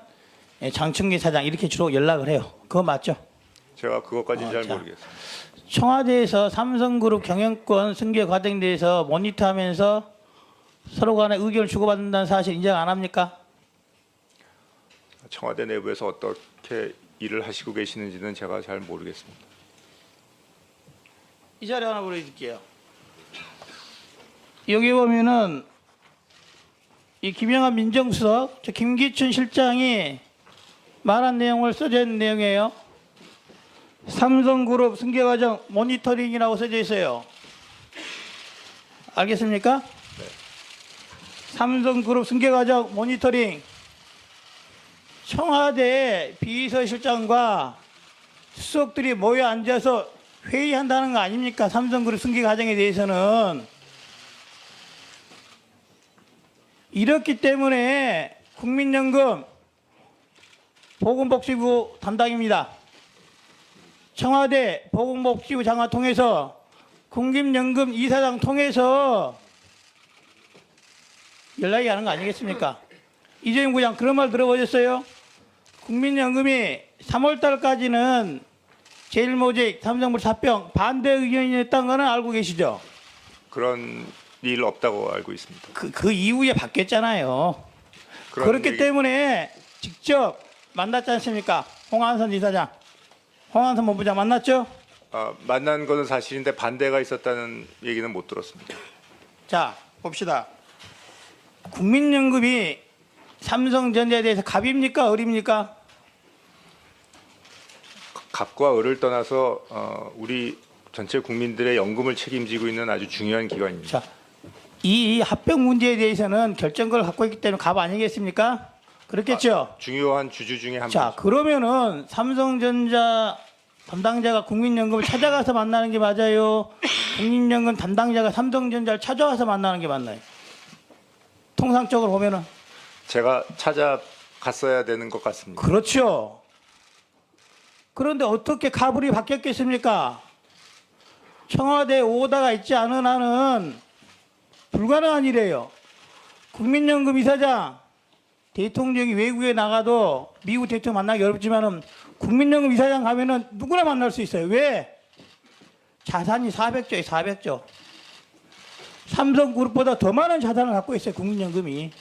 장충기 사장 이렇게 주로 연락을 해요. 그거 맞죠? 제가 그것까지는 잘 자. 모르겠습니다. 청와대에서 삼성그룹 경영권 승계 과정에 대해서 모니터하면서 서로 간에 의견을 주고받는다는 사실 인정 안 합니까? 청와대 내부에서 어떻게 일을 하시고 계시는지는 제가 잘 모르겠습니다. 이 자료 하나 보여드릴게요. 여기 보면은 이 김영한 민정수석, 저 김기춘 실장이 말한 내용을 써져 있는 내용이에요. 삼성그룹 승계과정 모니터링이라고 써져 있어요. 알겠습니까? 네. 삼성그룹 승계과정 모니터링. 청와대 비서실장과 수석들이 모여 앉아서 회의한다는 거 아닙니까? 삼성그룹 승계 과정에 대해서는. 이렇기 때문에 국민연금 보건복지부 담당입니다. 청와대 보건복지부 장관 통해서 국민연금 이사장 통해서 연락이 가는 거 아니겠습니까? 이재용 부장 그런 말 들어보셨어요? 국민연금이 3월 달까지는 제일모직 삼성물산 합병 반대 의견이었다는 거는 알고 계시죠? 그런 일 없다고 알고 있습니다. 그 이후에 바뀌었잖아요. 그렇기 때문에 직접 만났지 않습니까? 홍한선 이사장, 홍한선 본부장 만났죠? 만난 것은 사실인데 반대가 있었다는 얘기는 못 들었습니다. 자, 봅시다. 국민연금이 삼성전자에 대해서 갑입니까? 을입니까? 갑과 을을 떠나서 우리 전체 국민들의 연금을 책임지고 있는 아주 중요한 기관입니다. 자, 이 합병 문제에 대해서는 결정권을 갖고 있기 때문에 갑 아니겠습니까? 그렇겠죠? 중요한 주주 중에 한 자, 분. 그러면은 삼성전자 담당자가 국민연금을 찾아가서 만나는 게 맞아요? 국민연금 담당자가 삼성전자를 찾아와서 만나는 게 맞나요? 통상적으로 보면은. 제가 찾아갔어야 되는 것 같습니다. 그렇죠. 그런데 어떻게 가불이 바뀌었겠습니까? 청와대 오다가 있지 않은 한은 불가능한 일이에요. 국민연금 이사장, 대통령이 외국에 나가도 미국 대통령 만나기 어렵지만은 국민연금 이사장 가면은 누구나 만날 수 있어요. 왜? 자산이 400조에 400조. 삼성그룹보다 더 많은 자산을 갖고 있어요. 국민연금이.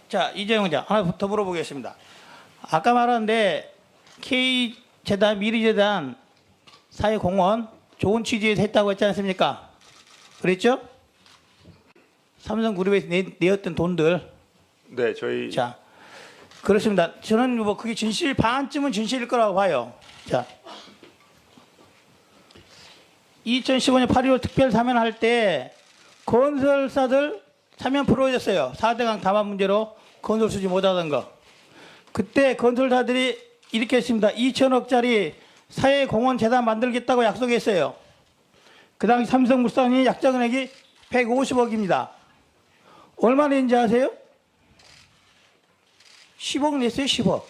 자, 이재용 장 하나 더 물어보겠습니다. 아까 말하는데 K재단, 미래재단 사회공헌 좋은 취지에서 했다고 했지 않습니까? 그랬죠? 삼성그룹에서 내었던 돈들. 네, 저희 자, 그렇습니다. 저는 뭐 그게 진실 반쯤은 진실일 거라고 봐요. 자, 2015년 8.15 특별 사면할 때 건설사들 사면 풀어졌어요. 4대강 담화 문제로 건설 수지 못하던 거. 그때 건설사들이 이렇게 했습니다. 2천억짜리 사회공헌재단 만들겠다고 약속했어요. 그 당시 삼성물산이 약정금액이 150억입니다. 얼마 낸지 아세요? 10억 냈어요. 10억.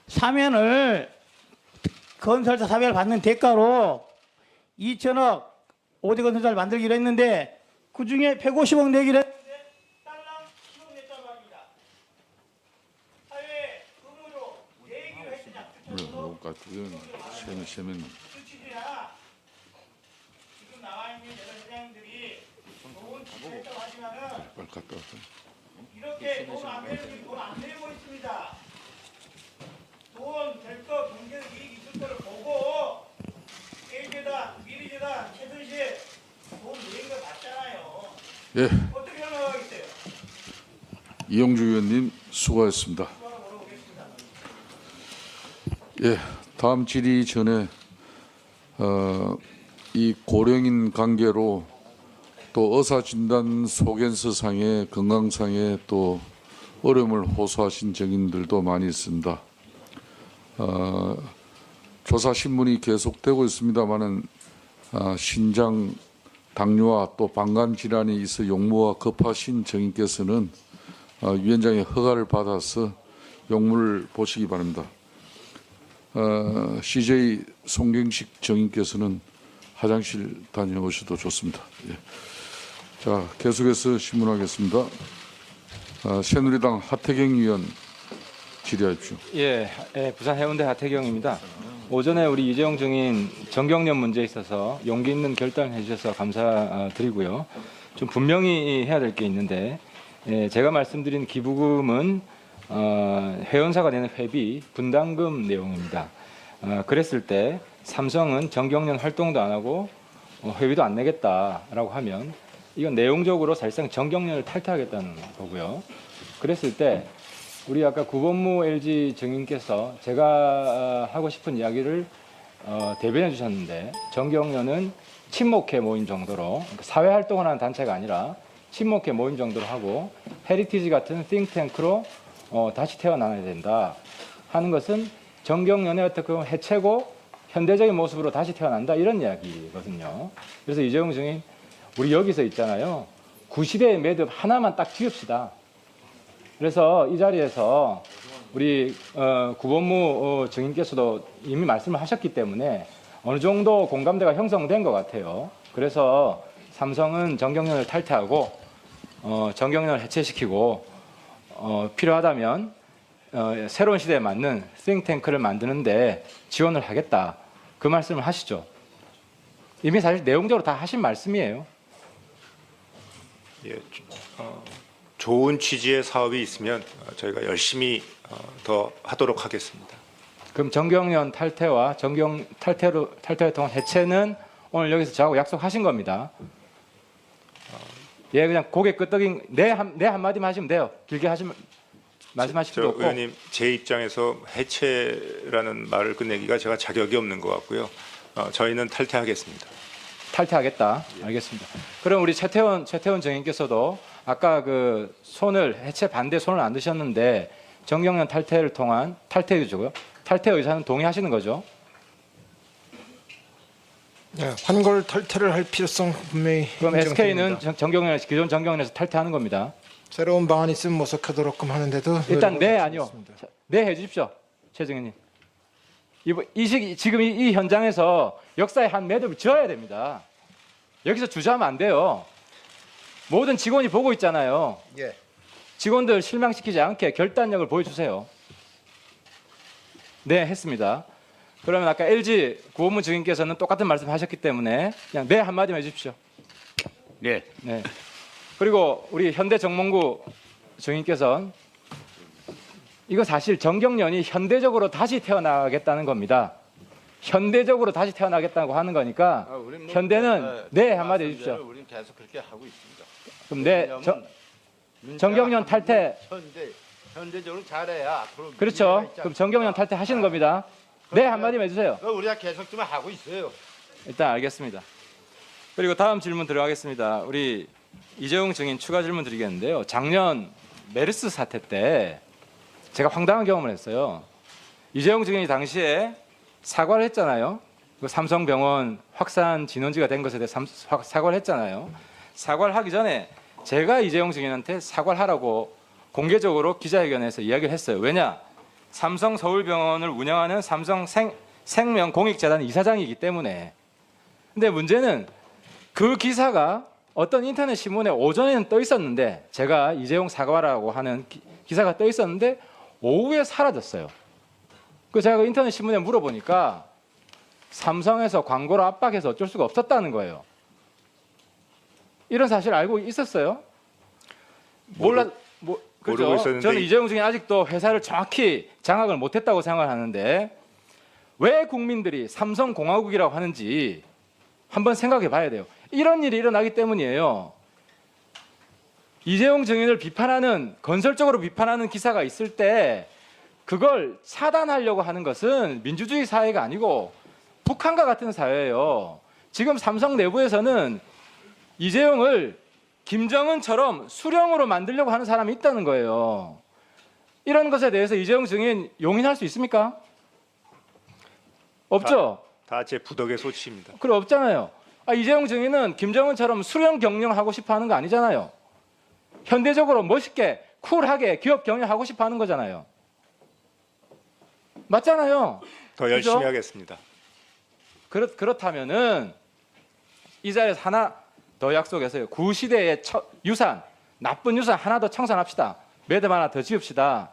사면을 건설사 사면을 받는 대가로 2천억 5대 건설사를 만들기로 했는데 그중에 150억 내기로 했는데 딸랑 10억 냈단 말입니다. 사회 의무로 내기로 했던 약속처럼 세면 그 취지야. 지금 나와 있는 여러 회장들이 좋은 취지를 했다고 하지만은 빨리 갔다 와서. 이렇게 돈 안 내고 돈 안 내고 있습니다. 돈 될 거 경제적 이익 있을 거를 보고 K재단, 미래재단, 최순실 돈 낸 거 맞잖아요. 예, 어떻게 생각하겠어요? 이용주 의원님 수고하셨습니다. 예, 다음 질의 전에 이 고령인 관계로 또 의사진단 소견서상의 건강상의 또 어려움을 호소하신 증인들도 많이 있습니다. 조사 신문이 계속되고 있습니다만은 신장 당뇨와 또 방광 질환이 있어 용무가 급하신 증인께서는 위원장의 허가를 받아서 용무를 보시기 바랍니다. CJ 송경식 증인께서는 화장실 다녀오셔도 좋습니다. 예. 자, 계속해서 신문하겠습니다. 새누리당 하태경 의원 질의하십시오. 예, 부산 해운대 하태경입니다. 오전에 우리 이재용 증인 정경련 문제에 있어서 용기 있는 결단을 해주셔서 감사드리고요. 좀 분명히 해야 될 게 있는데 제가 말씀드린 기부금은 회원사가 내는 회비 분담금 내용입니다. 그랬을 때 삼성은 정경련 활동도 안 하고 회비도 안 내겠다라고 하면 이건 내용적으로 사실상 정경련을 탈퇴하겠다는 거고요. 그랬을 때 우리 아까 구본무 LG 증인께서 제가 하고 싶은 이야기를 대변해 주셨는데 정경련은 친목회 모임 정도로 사회 활동을 하는 단체가 아니라 친목회 모임 정도로 하고 헤리티지 같은 띵탱크로 다시 태어나야 된다 하는 것은 정경련의 어떻게 보면 해체고 현대적인 모습으로 다시 태어난다 이런 이야기거든요. 그래서 이재용 증인 우리 여기서 있잖아요. 구시대의 매듭 하나만 딱 쥐읍시다. 그래서 이 자리에서 우리 구본무 증인께서도 이미 말씀을 하셨기 때문에 어느 정도 공감대가 형성된 것 같아요. 그래서 삼성은 정경련을 탈퇴하고 정경련을 해체시키고 필요하다면 새로운 시대에 맞는 싱탱크를 만드는데 지원을 하겠다. 그 말씀을 하시죠. 이미 사실 내용적으로 다 하신 말씀이에요. 예, 좋은 취지의 사업이 있으면 저희가 열심히 더 하도록 하겠습니다. 그럼 정경련 탈퇴와 탈퇴를 통한 해체는 오늘 여기서 저하고 약속하신 겁니다. 예, 그냥 고개 끄덕인 네 한마디만 하시면 돼요. 길게 말씀하실 필요 없고. 의원님, 제 입장에서 해체라는 말을 끝내기가 제가 자격이 없는 것 같고요. 저희는 탈퇴하겠습니다. 탈퇴하겠다. 알겠습니다. 그럼 우리 최태원 증인께서도 아까 그 해체 반대 손을 안 드셨는데 정경련 탈퇴를 통한 탈퇴 의사는 동의하시는 거죠? 네, 환골 탈퇴를 할 필요성 분명히 그럼 인정됩니다. SK는 기존 정경련에서 탈퇴하는 겁니다. 새로운 방안이 있으면 모색하도록 하는데도 일단 네 아니요. 네 해주십시오. 최 증인님. 지금 이 현장에서 역사의 한 매듭을 지어야 됩니다. 여기서 주저하면 안 돼요. 모든 직원이 보고 있잖아요. 예. 직원들 실망시키지 않게 결단력을 보여주세요. 네, 했습니다. 그러면 아까 LG 구본무 증인께서는 똑같은 말씀하셨기 때문에 그냥 네 한마디만 해주십시오. 네. 네. 그리고 우리 현대정몽구 증인께서는 이거 사실 정경련이 현대적으로 다시 태어나겠다는 겁니다. 현대적으로 다시 태어나겠다고 하는 거니까 현대는 네 한마디 해주십시오. 우리는 계속 그렇게 하고 있습니다. 그럼 네 정경련 탈퇴. 현대적으로 잘해야 앞으로. 그렇죠. 그럼 정경련 탈퇴 하시는 겁니다. 네 한마디만 해주세요. 우리가 계속 좀 하고 있어요. 일단 알겠습니다. 그리고 다음 질문 들어가겠습니다. 우리 이재용 증인 추가 질문 드리겠는데요. 작년 메르스 사태 때 제가 황당한 경험을 했어요. 이재용 증인이 당시에 사과를 했잖아요. 그 삼성병원 확산 진원지가 된 것에 대해 사과를 했잖아요. 사과를 하기 전에 제가 이재용 증인한테 사과를 하라고 공개적으로 기자회견에서 이야기를 했어요. 왜냐? 삼성 서울병원을 운영하는 삼성 생명공익재단 이사장이기 때문에. 근데 문제는 그 기사가 어떤 인터넷 신문에 오전에는 떠 있었는데 제가 이재용 사과라고 하는 기사가 떠 있었는데 오후에 사라졌어요. 그 제가 그 인터넷 신문에 물어보니까 삼성에서 광고를 압박해서 어쩔 수가 없었다는 거예요. 이런 사실 알고 있었어요? 모르고 그렇죠. 있었는데 저는 이재용 증인 아직도 회사를 정확히 장악을 못했다고 생각하는데 왜 국민들이 삼성공화국이라고 하는지 한번 생각해 봐야 돼요. 이런 일이 일어나기 때문이에요. 이재용 증인을 비판하는, 건설적으로 비판하는 기사가 있을 때 그걸 차단하려고 하는 것은 민주주의 사회가 아니고 북한과 같은 사회예요. 지금 삼성 내부에서는 이재용을 김정은처럼 수령으로 만들려고 하는 사람이 있다는 거예요. 이런 것에 대해서 이재용 증인 용인할 수 있습니까? 없죠. 다 제 부덕의 소치입니다. 그래 없잖아요. 이재용 증인은 김정은처럼 수령 경영하고 싶어 하는 거 아니잖아요. 현대적으로 멋있게 쿨하게 기업 경영하고 싶어 하는 거잖아요. 맞잖아요. 더 열심히 그죠? 하겠습니다. 그렇다면은 이 자리에서 하나 더 약속해서요. 구시대의 유산, 나쁜 유산 하나 더 청산합시다. 매듭 하나 더 지읍시다.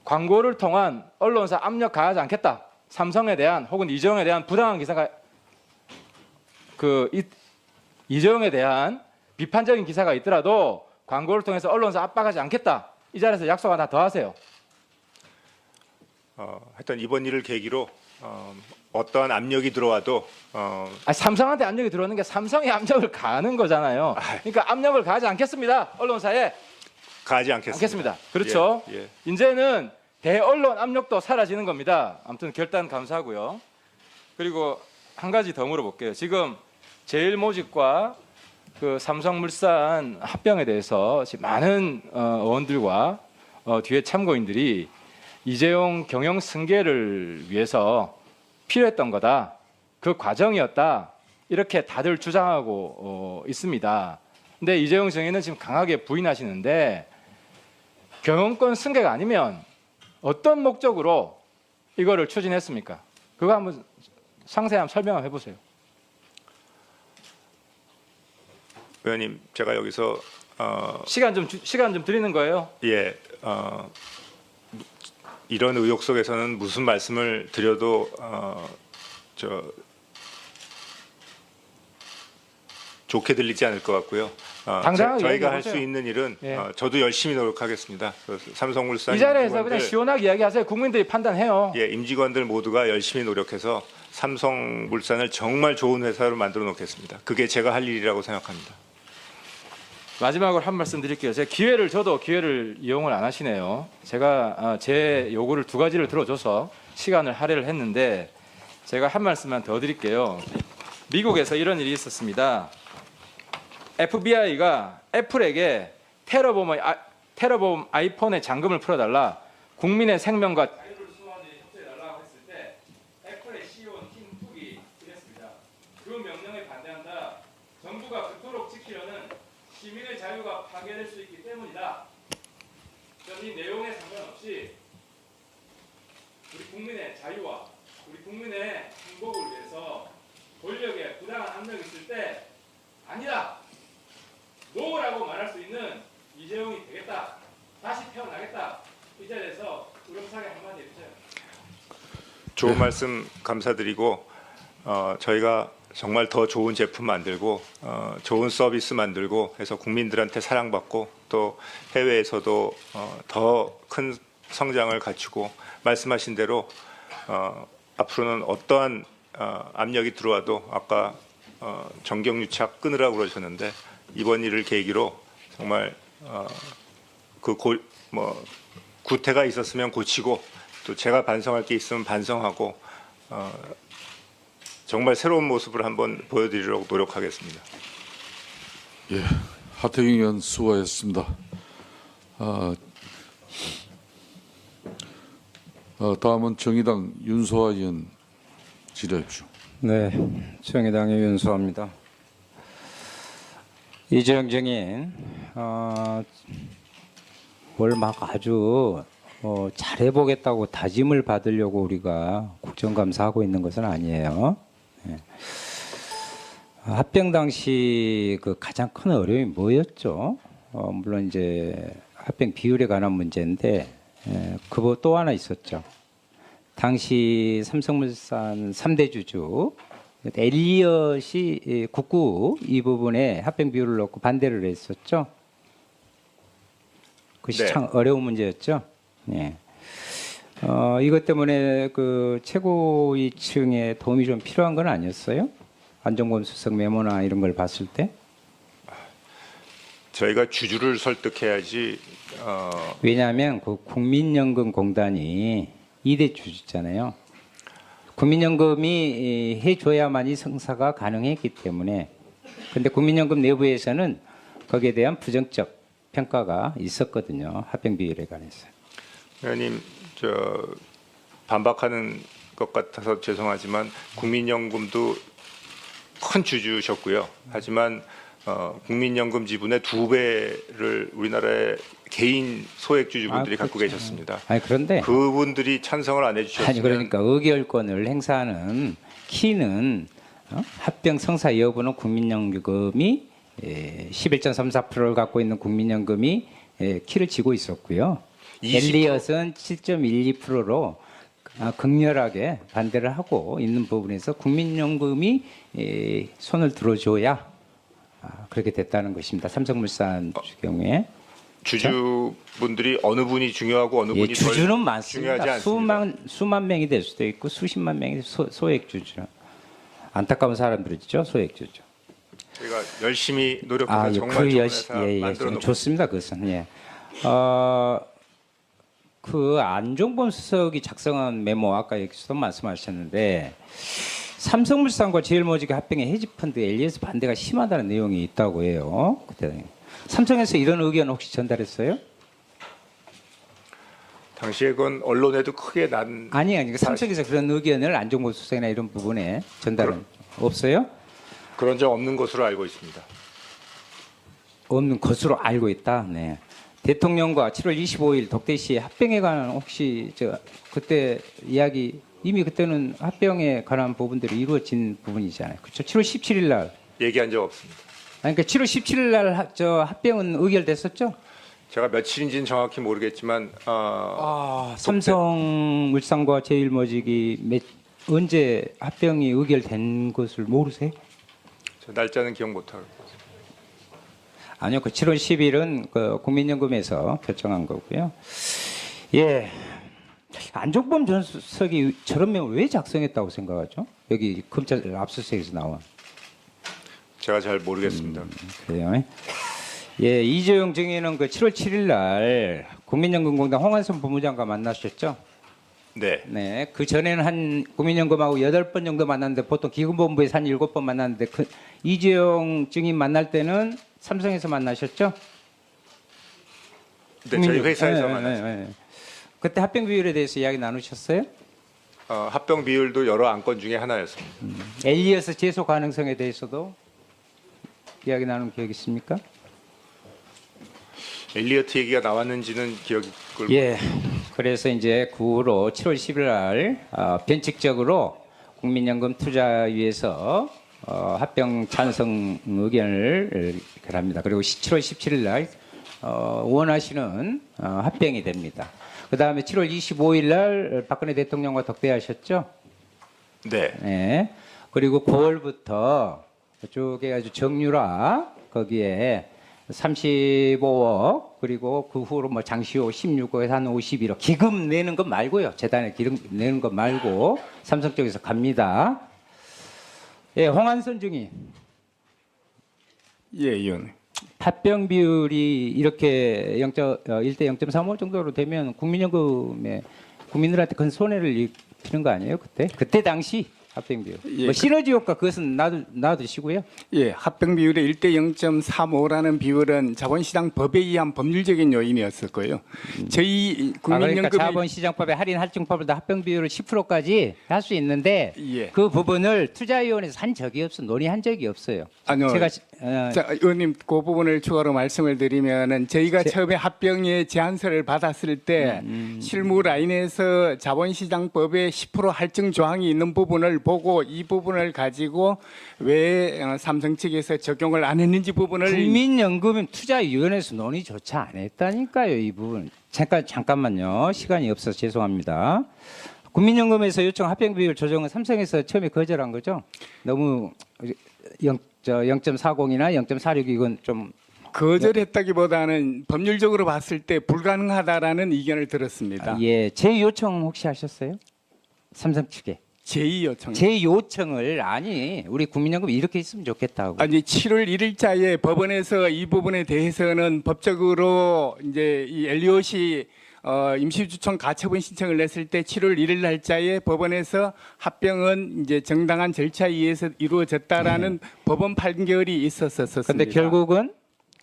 광고를 통한 언론사 압력 가하지 않겠다. 삼성에 대한 혹은 이재용에 대한 부당한 기사가 이재용에 대한 비판적인 기사가 있더라도 광고를 통해서 언론사 압박하지 않겠다. 이 자리에서 약속 하나 더 하세요. 하여튼 이번 일을 계기로 어떠한 압력이 들어와도 삼성한테 압력이 들어오는 게 삼성이 압력을 가하는 거잖아요. 그러니까 압력을 가하지 않겠습니다. 언론사에 가지 않겠습니다. 그렇죠. 예. 이제는 대언론 압력도 사라지는 겁니다. 아무튼 결단 감사하고요. 그리고 한 가지 더 물어볼게요. 지금 제일모직과 그 삼성물산 합병에 대해서 지금 많은 의원들과 뒤에 참고인들이 이재용 경영 승계를 위해서 필요했던 거다. 그 과정이었다. 이렇게 다들 주장하고 있습니다. 근데 이재용 증인은 지금 강하게 부인하시는데 경영권 승계가 아니면 어떤 목적으로 이거를 추진했습니까? 그거 한번 상세한 설명 해보세요. 의원님, 제가 여기서 시간 좀 드리는 거예요. 예, 이런 의혹 속에서는 무슨 말씀을 드려도 좋게 들리지 않을 것 같고요. 저희가 할 수 있는 일은 저도 열심히 노력하겠습니다. 삼성물산 이 자리에서 그냥 시원하게 이야기하세요. 국민들이 판단해요. 예, 임직원들 모두가 열심히 노력해서 삼성물산을 정말 좋은 회사로 만들어 놓겠습니다. 그게 제가 할 일이라고 생각합니다. 마지막으로 한 말씀 드릴게요. 저도 기회를 이용을 안 하시네요. 제가 제 요구를 두 가지를 들어줘서 시간을 할애를 했는데 제가 한 말씀만 더 드릴게요. 미국에서 이런 일이 있었습니다. FBI가 애플에게 테러범 아이폰의 잠금을 풀어달라, 국민의 생명과 자유를 수호하는 데 협조해달라고 했을 때 애플의 CEO 팀 쿡이 이랬습니다. 그 명령에 반대한다. 정부가 그토록 지키려는 시민의 자유가 파괴될 수 있기 때문이다. 저는 이 내용에 상관없이 우리 국민의 자유와 우리 국민의 행복을 위해서 권력에 부당한 압력이 있을 때 아니다, 노라고 말할 수 있는 이재용이 되겠다, 다시 태어나겠다. 이 자리에서 우렁차게 한마디 해주세요. 좋은 말씀 감사드리고 저희가 정말 더 좋은 제품 만들고 좋은 서비스 만들고 해서 국민들한테 사랑받고 또 해외에서도 더 큰 성장을 갖추고 말씀하신 대로 앞으로는 어떠한 압력이 들어와도 아까 정경유착 끊으라고 그러셨는데 이번 일을 계기로 정말 구태가 있었으면 고치고 또 제가 반성할 게 있으면 반성하고 정말 새로운 모습을 한번 보여드리려고 노력하겠습니다. 예, 하태경 의원 수고하셨습니다. 다음은 정의당 윤소아 의원 질의하십시오. 네, 정의당의 윤소아입니다. 이재용 증인, 뭘 막 아주 잘해보겠다고 다짐을 받으려고 우리가 국정감사하고 있는 것은 아니에요. 네. 합병 당시 그 가장 큰 어려움이 뭐였죠? 물론 이제 합병 비율에 관한 문제인데 그거 또 하나 있었죠. 당시 삼성물산 3대 주주 엘리엇이 국구 이 부분에 합병 비율을 넣고 반대를 했었죠. 그것이 네. 참 어려운 문제였죠. 네. 이것 때문에 그 최고위층의 도움이 좀 필요한 건 아니었어요? 안종범 수석 메모나 이런 걸 봤을 때? 저희가 주주를 설득해야지. 왜냐하면 그 국민연금공단이 2대 주주잖아요. 국민연금이 해줘야만이 성사가 가능했기 때문에 근데 국민연금 내부에서는 거기에 대한 부정적 평가가 있었거든요. 합병 비율에 관해서. 의원님, 반박하는 것 같아서 죄송하지만 국민연금도 큰 주주셨고요. 하지만 국민연금 지분의 2배를 우리나라의 개인 소액주주분들이 갖고 그렇죠. 계셨습니다. 아니 그런데 그분들이 찬성을 안 해주셨으면 아니 그러니까 의결권을 행사하는 키는 합병 성사 여부는 국민연금이 11.34%를 갖고 있는 국민연금이 키를 쥐고 있었고요. 20%? 엘리엇은 7.12%로 극렬하게 반대를 하고 있는 부분에서 국민연금이 손을 들어줘야 그렇게 됐다는 것입니다. 삼성물산 경우에 주주분들이 어느 분이 중요하고 어느 분이 덜 주주는 중요하지 많습니다. 않습니다. 수만 명이 될 수도 있고 수십만 명이 소액 주주. 안타까운 사람들이죠, 소액 주주. 저희가 열심히 노력해서 정말 좋은 회사 만들어 놓고 좋습니다. 그것은 예. 그 안종범 수석이 작성한 메모 아까 여기서도 말씀하셨는데 삼성물산과 제일모직의 합병에 헤지펀드 엘리엇 반대가 심하다는 내용이 있다고 해요. 그때 삼성에서 이런 의견 혹시 전달했어요? 당시에 그건 언론에도 크게 아니 삼성에서 그런 의견을 안종범 수석이나 이런 부분에 전달은 없어요? 그런 적 없는 것으로 알고 있습니다. 없는 것으로 알고 있다. 네. 대통령과 7월 25일 덕대시 합병에 관한 혹시 그때 이야기 이미 그때는 합병에 관한 부분들이 이루어진 부분이잖아요. 그렇죠? 7월 17일 날 얘기한 적 없습니다. 아니, 그러니까 7월 17일 날 합병은 의결됐었죠? 제가 며칠인지는 정확히 모르겠지만 삼성물산과 제일모직이 언제 합병이 의결된 것을 모르세요? 저 날짜는 기억 못하고. 아니요, 그 7월 10일은 그 국민연금에서 결정한 거고요. 예, 안종범 전 수석이 저런 메모를 왜 작성했다고 생각하죠? 여기 검찰 압수수색에서 나온. 제가 잘 모르겠습니다. 그래요. 예, 이재용 증인은 그 7월 7일 날 국민연금공단 홍한선 본부장과 만나셨죠? 네. 네. 그 전에는 한 국민연금하고 8번 정도 만났는데 보통 기금본부에서 한 7번 만났는데 그 이재용 증인 만날 때는 삼성에서 만나셨죠? 네, 저희 회사에서 만났습니다. 그때 합병 비율에 대해서 이야기 나누셨어요? 합병 비율도 여러 안건 중에 하나였습니다. 엘리엇 제소 가능성에 대해서도 이야기 나눈 기억이 있습니까? 엘리어트 얘기가 나왔는지는 기억을 예. 그래서 이제 그 후로 7월 10일 날 변칙적으로 국민연금 투자위에서 합병 찬성 의견을 합니다. 그리고 7월 17일 날 원하시는 합병이 됩니다. 그 다음에 7월 25일 날 박근혜 대통령과 덕대하셨죠? 네. 네. 그리고 9월부터 그쪽에 아주 정유라 거기에 35억 그리고 그 후로 뭐 장시호 16억에서 한 51억 기금 내는 것 말고요. 재단에 기금 내는 것 말고 삼성 쪽에서 갑니다. 예, 홍한선 증인. 예, 의원님. 합병 비율이 이렇게 1대 0.35 정도로 되면 국민연금에 국민들한테 큰 손해를 입히는 거 아니에요? 그때 당시 합병 비율. 예, 뭐 시너지 효과 그것은 놔두시고요. 예, 합병 비율의 1대 0.35라는 비율은 자본시장 법에 의한 법률적인 요인이었을 거예요. 저희 국민연금이 그러니까 자본시장법의 할인 할증법을 다 합병 비율을 10%까지 할 수 있는데 예. 그 부분을 투자위원회에서 한 적이 없어 논의한 적이 없어요. 아니요. 제가 자, 의원님 그 부분을 추가로 말씀을 드리면은 저희가 처음에 합병의 제안서를 받았을 때 실무 라인에서 자본시장법에 10% 할증 조항이 있는 부분을 보고 이 부분을 가지고 왜 삼성 측에서 적용을 안 했는지 부분을 국민연금 투자위원회에서 논의조차 안 했다니까요. 이 부분 잠깐만요. 시간이 없어서 죄송합니다. 국민연금에서 요청 합병 비율 조정은 삼성에서 처음에 거절한 거죠. 너무 0.40이나 0.46 이건 좀 거절했다기보다는 법률적으로 봤을 때 불가능하다라는 의견을 들었습니다. 예, 제 요청 혹시 하셨어요? 삼성 측에. 제2 요청. 제 요청을 아니 우리 국민연금 이렇게 있으면 좋겠다고. 아니 7월 1일자에 법원에서 이 부분에 대해서는 법적으로 이제 이 엘리엇이 임시주청 가처분 신청을 냈을 때 7월 1일 날짜에 법원에서 합병은 이제 정당한 절차에 의해서 이루어졌다라는 법원 판결이 있었었습니다. 그런데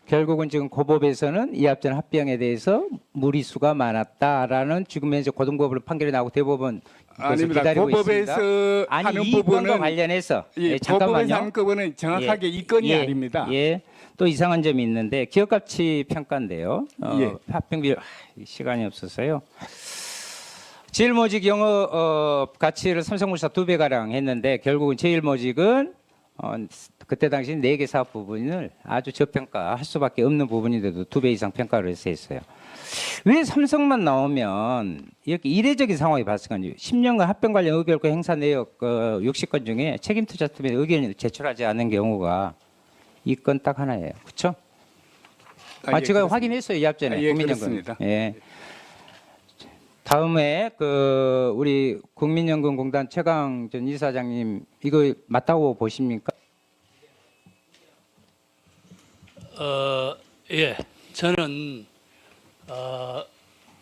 결국은 지금 고법에서는 이 합전 합병에 대해서 무리수가 많았다라는 지금 현재 고등법으로 판결이 나오고 대법원 이것을 아닙니다. 기다리고 고법에서 있습니다. 아니 하는 이 건과 부분은 관련해서 예, 잠깐만요. 고법에서 하는 부분은 정확하게 이 건이 아닙니다. 예. 또 이상한 점이 있는데 기업가치 평가인데요. 예. 합병비 시간이 없어서요. 제일모직 영업 가치를 삼성물산 2배 가량 했는데 결국은 제일모직은 그때 당시 4개 사업 부분을 아주 저평가할 수밖에 없는 부분인데도 2배 이상 평가를 해서 했어요. 왜 삼성만 나오면 이렇게 이례적인 상황이 발생하는지 10년간 합병 관련 의결권 행사 내역 60건 중에 책임투자팀에 의견을 제출하지 않은 경우가 이 건 딱 하나예요. 그렇죠? 예, 제가 그렇습니다. 확인했어요. 이 앞전에. 예, 국민연금. 그렇습니다. 예. 다음에 우리 국민연금공단 최강 전 이사장님 이거 맞다고 보십니까? 예, 저는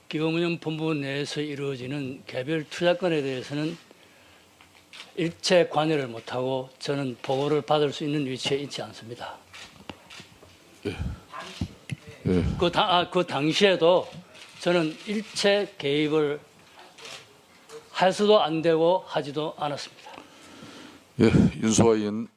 기금운용 본부 내에서 이루어지는 개별 투자건에 대해서는 일체 관여를 못하고 저는 보고를 받을 수 있는 위치에 있지 않습니다. 예. 그 당시에도 저는 일체 개입을 할 수도 안 되고 하지도 않았습니다. 예, 윤소아 의원